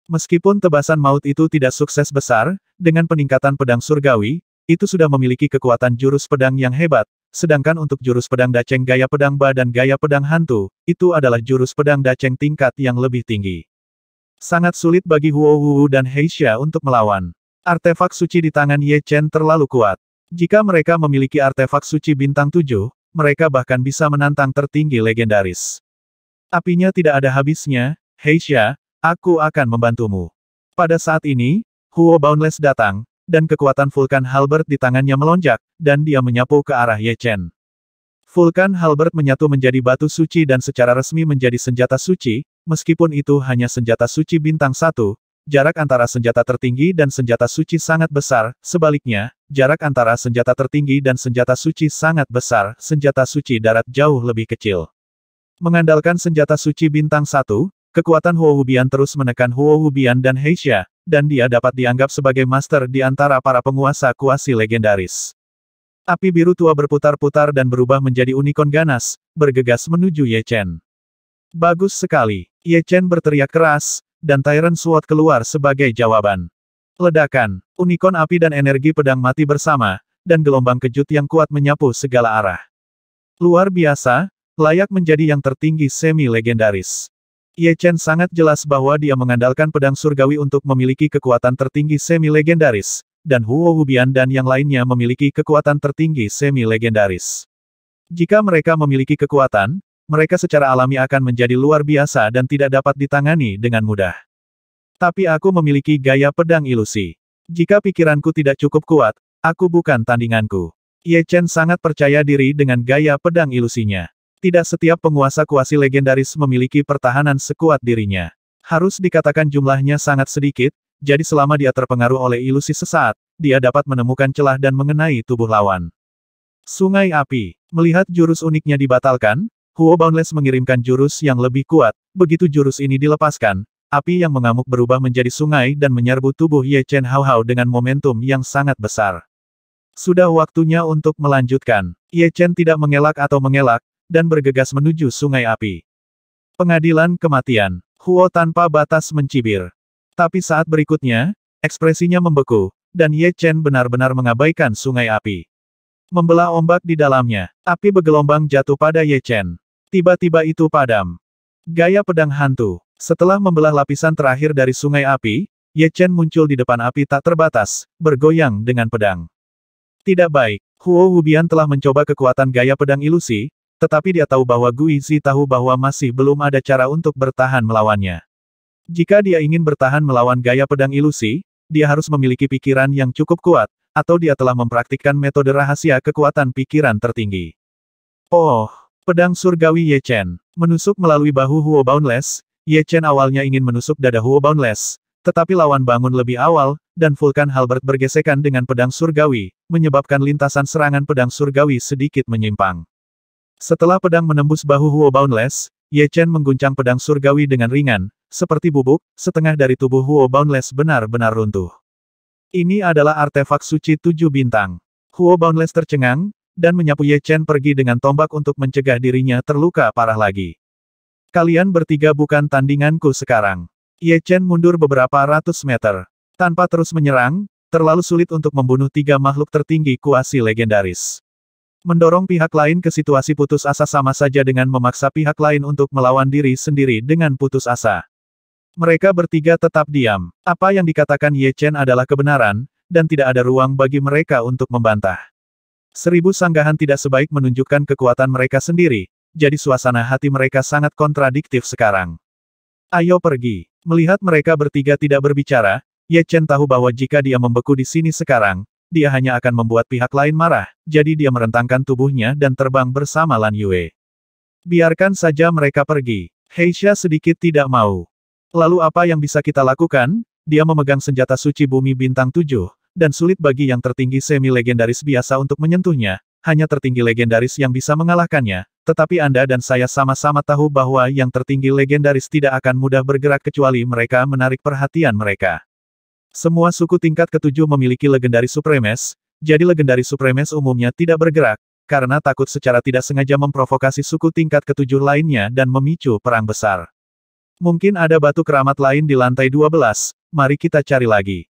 Meskipun tebasan maut itu tidak sukses besar, dengan peningkatan pedang surgawi, itu sudah memiliki kekuatan jurus pedang yang hebat, sedangkan untuk jurus pedang daceng gaya pedang ba dan gaya pedang hantu, itu adalah jurus pedang daceng tingkat yang lebih tinggi. Sangat sulit bagi Huo Wu dan Heisha untuk melawan. Artefak suci di tangan Ye Chen terlalu kuat. Jika mereka memiliki artefak suci bintang 7, mereka bahkan bisa menantang tertinggi legendaris. Apinya tidak ada habisnya, Heisha, aku akan membantumu. Pada saat ini, Huo Boundless datang, dan kekuatan Vulkan Halberd di tangannya melonjak, dan dia menyapu ke arah Ye Chen. Vulkan Halberd menyatu menjadi batu suci dan secara resmi menjadi senjata suci, meskipun itu hanya senjata suci bintang 1, jarak antara senjata tertinggi dan senjata suci sangat besar, sebaliknya, jarak antara senjata tertinggi dan senjata suci sangat besar, senjata suci darat jauh lebih kecil. Mengandalkan senjata suci bintang 1, kekuatan Huo Wubian terus menekan Huo Wubian dan Heisha, dan dia dapat dianggap sebagai master di antara para penguasa kuasi legendaris. Api biru tua berputar-putar dan berubah menjadi unicorn ganas, bergegas menuju Ye Chen. Bagus sekali. Ye Chen berteriak keras, dan Tyrant Sword keluar sebagai jawaban. Ledakan, unicorn api dan energi pedang mati bersama, dan gelombang kejut yang kuat menyapu segala arah. Luar biasa, layak menjadi yang tertinggi semi-legendaris. Ye Chen sangat jelas bahwa dia mengandalkan pedang surgawi untuk memiliki kekuatan tertinggi semi-legendaris, dan Huo Wubian dan yang lainnya memiliki kekuatan tertinggi semi-legendaris. Jika mereka memiliki kekuatan, mereka secara alami akan menjadi luar biasa dan tidak dapat ditangani dengan mudah. Tapi aku memiliki gaya pedang ilusi. Jika pikiranku tidak cukup kuat, aku bukan tandinganku. Ye Chen sangat percaya diri dengan gaya pedang ilusinya. Tidak setiap penguasa kuasi legendaris memiliki pertahanan sekuat dirinya. Harus dikatakan jumlahnya sangat sedikit, jadi selama dia terpengaruh oleh ilusi sesaat, dia dapat menemukan celah dan mengenai tubuh lawan. Sungai api. Melihat jurus uniknya dibatalkan, Huo Boundless mengirimkan jurus yang lebih kuat. Begitu jurus ini dilepaskan, api yang mengamuk berubah menjadi sungai dan menyerbu tubuh Ye Chen Hao dengan momentum yang sangat besar. Sudah waktunya untuk melanjutkan. Ye Chen tidak mengelak atau mengelak, dan bergegas menuju sungai api. Pengadilan kematian. Huo tanpa batas mencibir. Tapi saat berikutnya, ekspresinya membeku, dan Ye Chen benar-benar mengabaikan sungai api. Membelah ombak di dalamnya, api bergelombang jatuh pada Ye Chen. Tiba-tiba itu padam. Gaya pedang hantu. Setelah membelah lapisan terakhir dari sungai api, Ye Chen muncul di depan api tak terbatas, bergoyang dengan pedang. Tidak baik. Huo Wubian telah mencoba kekuatan gaya pedang ilusi, tetapi dia tahu bahwa Gui Zi tahu bahwa masih belum ada cara untuk bertahan melawannya. Jika dia ingin bertahan melawan gaya pedang ilusi, dia harus memiliki pikiran yang cukup kuat, atau dia telah mempraktikkan metode rahasia kekuatan pikiran tertinggi. Oh! Pedang surgawi Ye Chen menusuk melalui bahu Huo Boundless. Ye Chen awalnya ingin menusuk dada Huo Boundless, tetapi lawan bangun lebih awal, dan Vulkan Halberd bergesekan dengan pedang surgawi, menyebabkan lintasan serangan pedang surgawi sedikit menyimpang. Setelah pedang menembus bahu Huo Boundless, Ye Chen mengguncang pedang surgawi dengan ringan, seperti bubuk, setengah dari tubuh Huo Boundless benar-benar runtuh. Ini adalah artefak suci 7 bintang. Huo Boundless tercengang, dan menyapu Ye Chen pergi dengan tombak untuk mencegah dirinya terluka parah lagi. Kalian bertiga bukan tandinganku sekarang. Ye Chen mundur beberapa ratus meter. Tanpa terus menyerang, terlalu sulit untuk membunuh 3 makhluk tertinggi kuasi legendaris. Mendorong pihak lain ke situasi putus asa sama saja dengan memaksa pihak lain untuk melawan diri sendiri dengan putus asa. Mereka bertiga tetap diam. Apa yang dikatakan Ye Chen adalah kebenaran, dan tidak ada ruang bagi mereka untuk membantah. 1000 sanggahan tidak sebaik menunjukkan kekuatan mereka sendiri, jadi suasana hati mereka sangat kontradiktif sekarang. Ayo pergi. Melihat mereka bertiga tidak berbicara, Ye Chen tahu bahwa jika dia membeku di sini sekarang, dia hanya akan membuat pihak lain marah, jadi dia merentangkan tubuhnya dan terbang bersama Lan Yue. Biarkan saja mereka pergi. Heisha sedikit tidak mau. Lalu apa yang bisa kita lakukan? Dia memegang senjata suci bumi bintang 7. Dan sulit bagi yang tertinggi semi-legendaris biasa untuk menyentuhnya, hanya tertinggi legendaris yang bisa mengalahkannya, tetapi Anda dan saya sama-sama tahu bahwa yang tertinggi legendaris tidak akan mudah bergerak kecuali mereka menarik perhatian mereka. Semua suku tingkat ke-7 memiliki legendaris supremes, jadi legendaris supremes umumnya tidak bergerak, karena takut secara tidak sengaja memprovokasi suku tingkat ke-7 lainnya dan memicu perang besar. Mungkin ada batu keramat lain di lantai 12, mari kita cari lagi.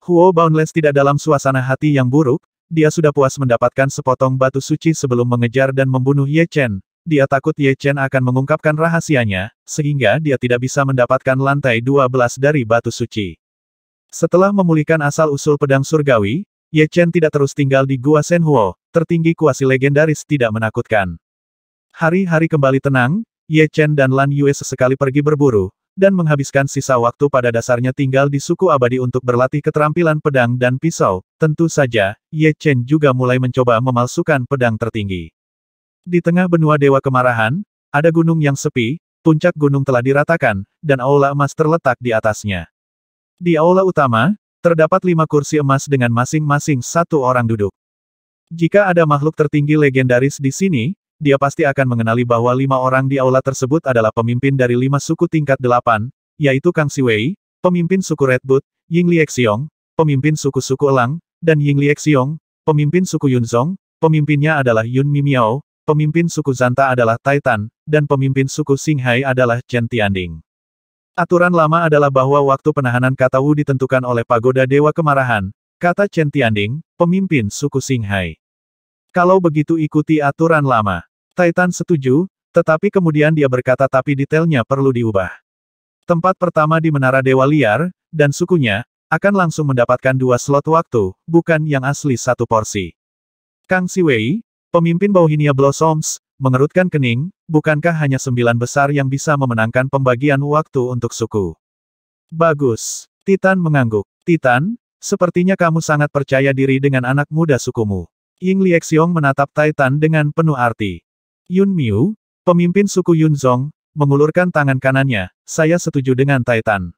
Huo Boundless tidak dalam suasana hati yang buruk, dia sudah puas mendapatkan sepotong batu suci sebelum mengejar dan membunuh Ye Chen. Dia takut Ye Chen akan mengungkapkan rahasianya, sehingga dia tidak bisa mendapatkan lantai 12 dari batu suci. Setelah memulihkan asal-usul pedang surgawi, Ye Chen tidak terus tinggal di Gua Shenhuo, tertinggi kuasi legendaris tidak menakutkan. Hari-hari kembali tenang, Ye Chen dan Lan Yue sesekali pergi berburu, dan menghabiskan sisa waktu pada dasarnya tinggal di suku abadi untuk berlatih keterampilan pedang dan pisau. Tentu saja, Ye Chen juga mulai mencoba memalsukan pedang tertinggi. Di tengah benua Dewa Kemarahan, ada gunung yang sepi, puncak gunung telah diratakan, dan aula emas terletak di atasnya. Di aula utama, terdapat 5 kursi emas dengan masing-masing 1 orang duduk. Jika ada makhluk tertinggi legendaris di sini, dia pasti akan mengenali bahwa 5 orang di aula tersebut adalah pemimpin dari 5 suku tingkat 8, yaitu Kang Siwei, pemimpin suku Redwood, Ying Liexiong, pemimpin suku-suku Elang, dan Ying Liexiong, pemimpin suku Yunzong, pemimpinnya adalah Yun Mimiao, pemimpin suku Zanta adalah Titan, dan pemimpin suku Xinghai adalah Chen Tianding. Aturan lama adalah bahwa waktu penahanan kata Wu ditentukan oleh Pagoda Dewa Kemarahan, kata Chen Tianding, pemimpin suku Xinghai. Kalau begitu ikuti aturan lama. Titan setuju, tetapi kemudian dia berkata tapi detailnya perlu diubah. Tempat pertama di Menara Dewa Liar, dan sukunya, akan langsung mendapatkan 2 slot waktu, bukan yang asli 1 porsi. Kang Siwei, pemimpin Bauhinia Blossoms, mengerutkan kening, bukankah hanya 9 besar yang bisa memenangkan pembagian waktu untuk suku? Bagus. Titan mengangguk. Titan, sepertinya kamu sangat percaya diri dengan anak muda sukumu. Ying Liexiong menatap Titan dengan penuh arti. Yun Miu, pemimpin suku Yunzong, mengulurkan tangan kanannya, saya setuju dengan Titan.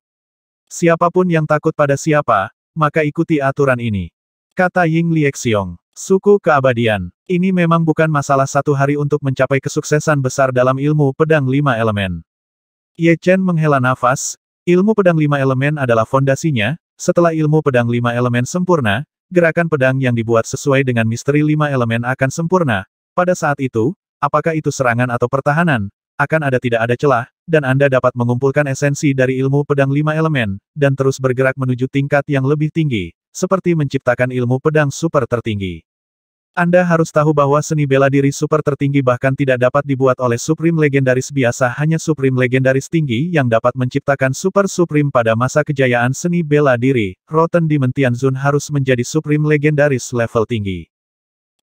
Siapapun yang takut pada siapa, maka ikuti aturan ini. Kata Ying Liexiong, suku keabadian, ini memang bukan masalah 1 hari untuk mencapai kesuksesan besar dalam ilmu pedang 5 elemen. Ye Chen menghela nafas, ilmu pedang 5 elemen adalah fondasinya, setelah ilmu pedang 5 elemen sempurna, gerakan pedang yang dibuat sesuai dengan misteri 5 elemen akan sempurna. Pada saat itu, apakah itu serangan atau pertahanan, akan tidak ada celah, dan Anda dapat mengumpulkan esensi dari ilmu pedang 5 elemen, dan terus bergerak menuju tingkat yang lebih tinggi, seperti menciptakan ilmu pedang super tertinggi. Anda harus tahu bahwa seni bela diri super tertinggi bahkan tidak dapat dibuat oleh Supreme Legendaris biasa, hanya Supreme Legendaris tinggi yang dapat menciptakan Super Supreme pada masa kejayaan seni bela diri. Rotten Demon Tianzun harus menjadi Supreme Legendaris level tinggi.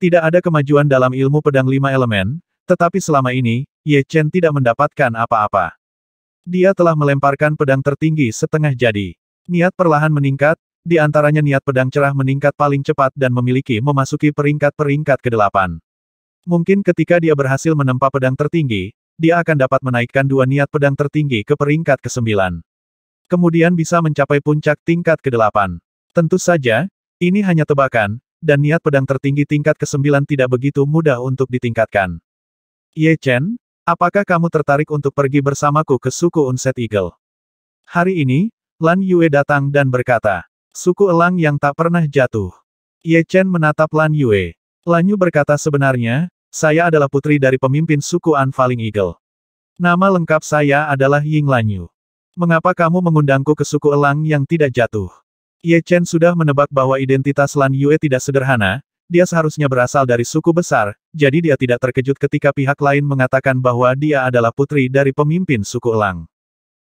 Tidak ada kemajuan dalam ilmu pedang 5 elemen, tetapi selama ini, Ye Chen tidak mendapatkan apa-apa. Dia telah melemparkan pedang tertinggi setengah jadi. Niat perlahan meningkat, di antaranya niat pedang cerah meningkat paling cepat dan memasuki peringkat-peringkat ke-8. Mungkin ketika dia berhasil menempa pedang tertinggi, dia akan dapat menaikkan 2 niat pedang tertinggi ke peringkat ke-9. Kemudian bisa mencapai puncak tingkat ke-8. Tentu saja, ini hanya tebakan, dan niat pedang tertinggi tingkat ke-9 tidak begitu mudah untuk ditingkatkan. Ye Chen, apakah kamu tertarik untuk pergi bersamaku ke suku Unset Eagle? Hari ini, Lan Yue datang dan berkata, suku elang yang tak pernah jatuh. Ye Chen menatap Lan Yue. Lan Yu berkata sebenarnya, saya adalah putri dari pemimpin suku Unfalling Eagle. Nama lengkap saya adalah Ying Lan Yu. Mengapa kamu mengundangku ke suku elang yang tidak jatuh? Ye Chen sudah menebak bahwa identitas Lan Yue tidak sederhana, dia seharusnya berasal dari suku besar, jadi dia tidak terkejut ketika pihak lain mengatakan bahwa dia adalah putri dari pemimpin suku elang.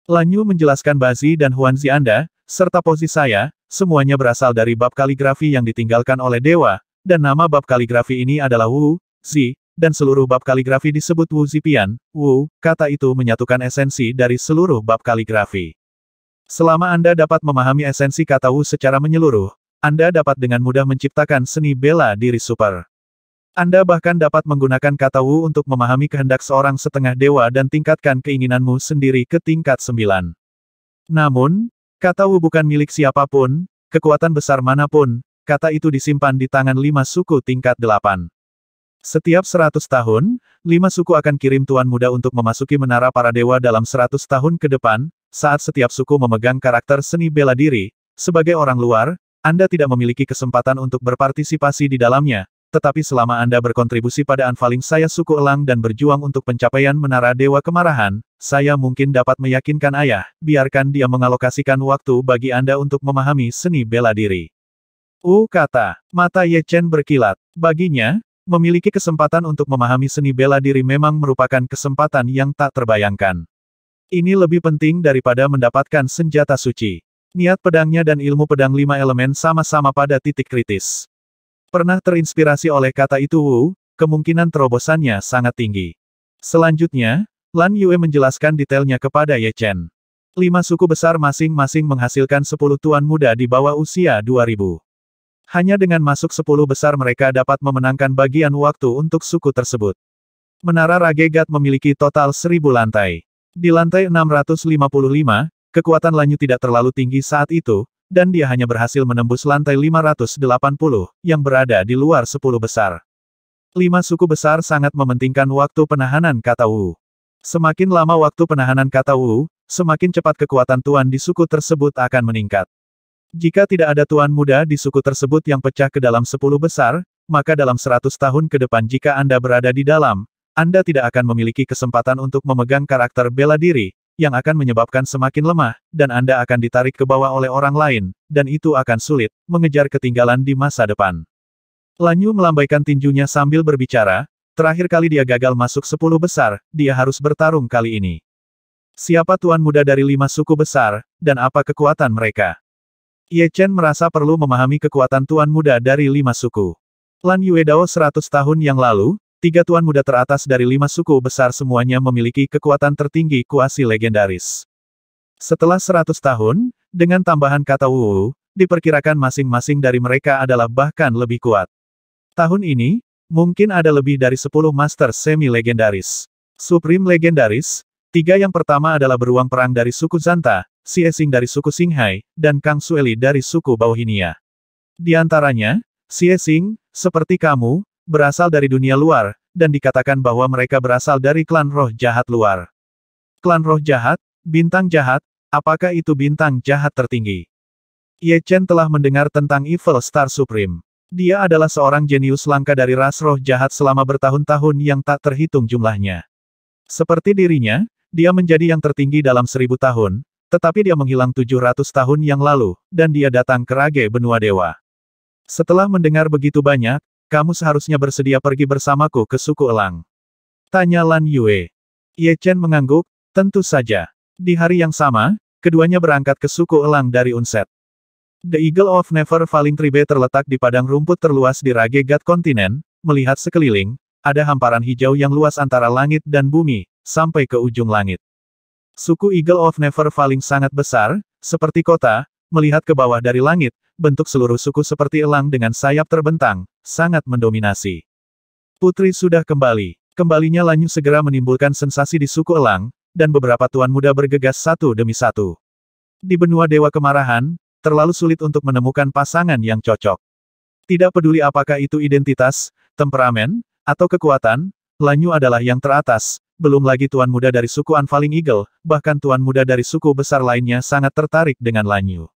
Lan Yu menjelaskan Bazi dan Huanzi Anda, serta posisi saya, semuanya berasal dari bab kaligrafi yang ditinggalkan oleh dewa, dan nama bab kaligrafi ini adalah Wu, Zi, dan seluruh bab kaligrafi disebut Wu Zipian. Wu, kata itu menyatukan esensi dari seluruh bab kaligrafi. Selama Anda dapat memahami esensi kata Wu secara menyeluruh, Anda dapat dengan mudah menciptakan seni bela diri super. Anda bahkan dapat menggunakan kata Wu untuk memahami kehendak seorang setengah dewa dan tingkatkan keinginanmu sendiri ke tingkat 9. Namun, kata Wu bukan milik siapapun, kekuatan besar manapun, kata itu disimpan di tangan 5 suku tingkat 8. Setiap 100 tahun, 5 suku akan kirim tuan muda untuk memasuki menara para dewa dalam 100 tahun ke depan, saat setiap suku memegang karakter seni bela diri. Sebagai orang luar, Anda tidak memiliki kesempatan untuk berpartisipasi di dalamnya, tetapi selama Anda berkontribusi pada Unfalling saya suku elang dan berjuang untuk pencapaian menara Dewa Kemarahan, saya mungkin dapat meyakinkan ayah, biarkan dia mengalokasikan waktu bagi Anda untuk memahami seni bela diri. Kata. Mata Ye Chen berkilat. Baginya, memiliki kesempatan untuk memahami seni bela diri memang merupakan kesempatan yang tak terbayangkan. Ini lebih penting daripada mendapatkan senjata suci. Niat pedangnya dan ilmu pedang 5 elemen sama-sama pada titik kritis. Pernah terinspirasi oleh kata itu Wu, kemungkinan terobosannya sangat tinggi. Selanjutnya, Lan Yue menjelaskan detailnya kepada Ye Chen. 5 suku besar masing-masing menghasilkan 10 tuan muda di bawah usia 2000. Hanya dengan masuk 10 besar mereka dapat memenangkan bagian waktu untuk suku tersebut. Menara Ragegat memiliki total 1000 lantai. Di lantai 655, kekuatan Lan Yu tidak terlalu tinggi saat itu, dan dia hanya berhasil menembus lantai 580, yang berada di luar 10 besar. 5 suku besar sangat mementingkan waktu penahanan, kata Wu. Semakin lama waktu penahanan, kata Wu, semakin cepat kekuatan tuan di suku tersebut akan meningkat. Jika tidak ada tuan muda di suku tersebut yang pecah ke dalam 10 besar, maka dalam 100 tahun ke depan jika Anda berada di dalam, Anda tidak akan memiliki kesempatan untuk memegang karakter bela diri, yang akan menyebabkan semakin lemah, dan Anda akan ditarik ke bawah oleh orang lain, dan itu akan sulit, mengejar ketinggalan di masa depan. Lan Yu melambaikan tinjunya sambil berbicara, terakhir kali dia gagal masuk 10 besar, dia harus bertarung kali ini. Siapa tuan muda dari 5 suku besar, dan apa kekuatan mereka? Ye Chen merasa perlu memahami kekuatan tuan muda dari 5 suku. Lan Yue Dao 100 tahun yang lalu, 3 tuan muda teratas dari 5 suku besar semuanya memiliki kekuatan tertinggi kuasi legendaris. Setelah 100 tahun, dengan tambahan kata Wu, diperkirakan masing-masing dari mereka adalah bahkan lebih kuat. Tahun ini, mungkin ada lebih dari 10 master semi-legendaris. Supreme legendaris, 3 yang pertama adalah beruang perang dari suku Zanta, Xie Xing dari suku Qinghai, dan Kang Sueli dari suku Bauhinia. Di antaranya, Xie Xing, seperti kamu, berasal dari dunia luar, dan dikatakan bahwa mereka berasal dari klan roh jahat luar. Klan roh jahat, bintang jahat, apakah itu bintang jahat tertinggi? Ye Chen telah mendengar tentang Evil Star Supreme. Dia adalah seorang jenius langka dari ras roh jahat selama bertahun-tahun yang tak terhitung jumlahnya. Seperti dirinya, dia menjadi yang tertinggi dalam 1000 tahun, tetapi dia menghilang 700 tahun yang lalu, dan dia datang ke Rage Benua Dewa. Setelah mendengar begitu banyak, kamu seharusnya bersedia pergi bersamaku ke suku Elang. Tanya Lan Yue. Ye Chen mengangguk, tentu saja. Di hari yang sama, keduanya berangkat ke suku Elang dari Unset. The Eagle of Never Falling Tribe terletak di padang rumput terluas di Ragegat kontinen, melihat sekeliling, ada hamparan hijau yang luas antara langit dan bumi, sampai ke ujung langit. Suku Eagle of Never Falling sangat besar, seperti kota, melihat ke bawah dari langit, bentuk seluruh suku seperti elang dengan sayap terbentang, sangat mendominasi. Putri sudah kembali. Kembalinya Lan Yu segera menimbulkan sensasi di suku elang, dan beberapa tuan muda bergegas satu demi satu. Di benua dewa kemarahan, terlalu sulit untuk menemukan pasangan yang cocok. Tidak peduli apakah itu identitas, temperamen, atau kekuatan, Lan Yu adalah yang teratas. Belum lagi tuan muda dari suku Unfalling Eagle, bahkan tuan muda dari suku besar lainnya sangat tertarik dengan Lan Yu.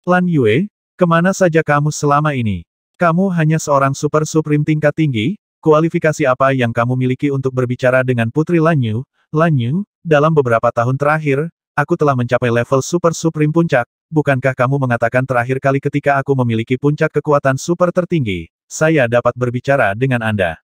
Lan Yue, kemana saja kamu selama ini? Kamu hanya seorang super supreme tingkat tinggi, kualifikasi apa yang kamu miliki untuk berbicara dengan Putri Lan Yu? Lan Yu, dalam beberapa tahun terakhir, aku telah mencapai level super supreme puncak, bukankah kamu mengatakan terakhir kali ketika aku memiliki puncak kekuatan super tertinggi, saya dapat berbicara dengan Anda?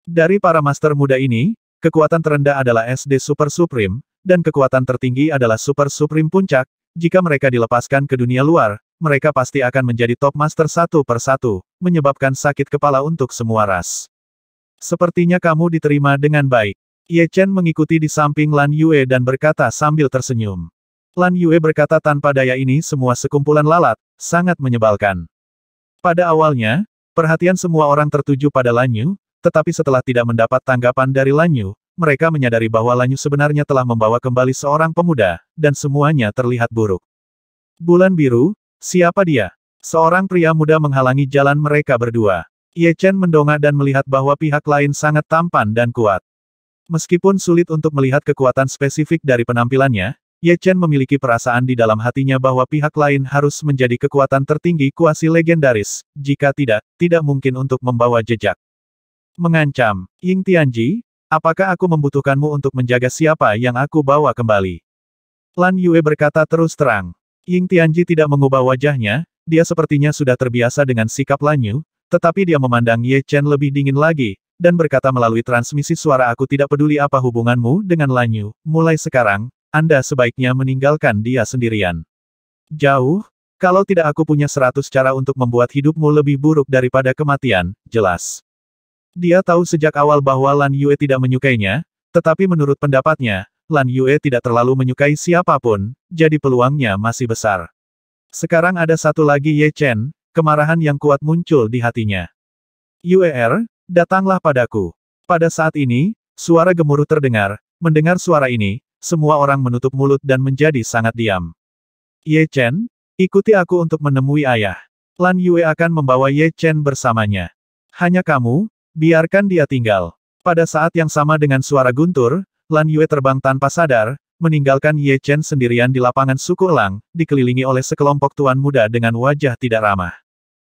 Dari para master muda ini, kekuatan terendah adalah SD Super Supreme, dan kekuatan tertinggi adalah Super Supreme Puncak. Jika mereka dilepaskan ke dunia luar, mereka pasti akan menjadi top master satu per satu, menyebabkan sakit kepala untuk semua ras. Sepertinya kamu diterima dengan baik. Ye Chen mengikuti di samping Lan Yue dan berkata sambil tersenyum. Lan Yue berkata tanpa daya ini semua sekumpulan lalat, sangat menyebalkan. Pada awalnya, perhatian semua orang tertuju pada Lan Yu, tetapi setelah tidak mendapat tanggapan dari Lan Yu, mereka menyadari bahwa Lan Yu sebenarnya telah membawa kembali seorang pemuda, dan semuanya terlihat buruk. Bulan biru, siapa dia? Seorang pria muda menghalangi jalan mereka berdua. Ye Chen mendongak dan melihat bahwa pihak lain sangat tampan dan kuat. Meskipun sulit untuk melihat kekuatan spesifik dari penampilannya, Ye Chen memiliki perasaan di dalam hatinya bahwa pihak lain harus menjadi kekuatan tertinggi kuasi legendaris, jika tidak, tidak mungkin untuk membawa jejak. Mengancam, Ying Tianji, apakah aku membutuhkanmu untuk menjaga siapa yang aku bawa kembali? Lan Yue berkata terus terang. Ying Tianji tidak mengubah wajahnya, dia sepertinya sudah terbiasa dengan sikap Lan Yu, tetapi dia memandang Ye Chen lebih dingin lagi, dan berkata melalui transmisi suara, aku tidak peduli apa hubunganmu dengan Lan Yu, mulai sekarang, Anda sebaiknya meninggalkan dia sendirian. Jauh? Kalau tidak aku punya 100 cara untuk membuat hidupmu lebih buruk daripada kematian, jelas. Dia tahu sejak awal bahwa Lan Yue tidak menyukainya, tetapi menurut pendapatnya, Lan Yue tidak terlalu menyukai siapapun, jadi peluangnya masih besar. Sekarang ada satu lagi Ye Chen, kemarahan yang kuat muncul di hatinya. Yue, datanglah padaku. Pada saat ini, suara gemuruh terdengar, mendengar suara ini, semua orang menutup mulut dan menjadi sangat diam. Ye Chen, ikuti aku untuk menemui ayah. Lan Yue akan membawa Ye Chen bersamanya. Hanya kamu, biarkan dia tinggal. Pada saat yang sama dengan suara guntur, Lan Yue terbang tanpa sadar, meninggalkan Ye Chen sendirian di lapangan suku elang, dikelilingi oleh sekelompok tuan muda dengan wajah tidak ramah.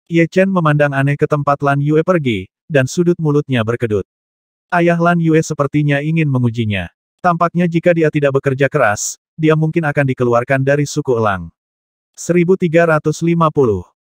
Ye Chen memandang aneh ke tempat Lan Yue pergi, dan sudut mulutnya berkedut. Ayah Lan Yue sepertinya ingin mengujinya. Tampaknya jika dia tidak bekerja keras, dia mungkin akan dikeluarkan dari suku elang. 1350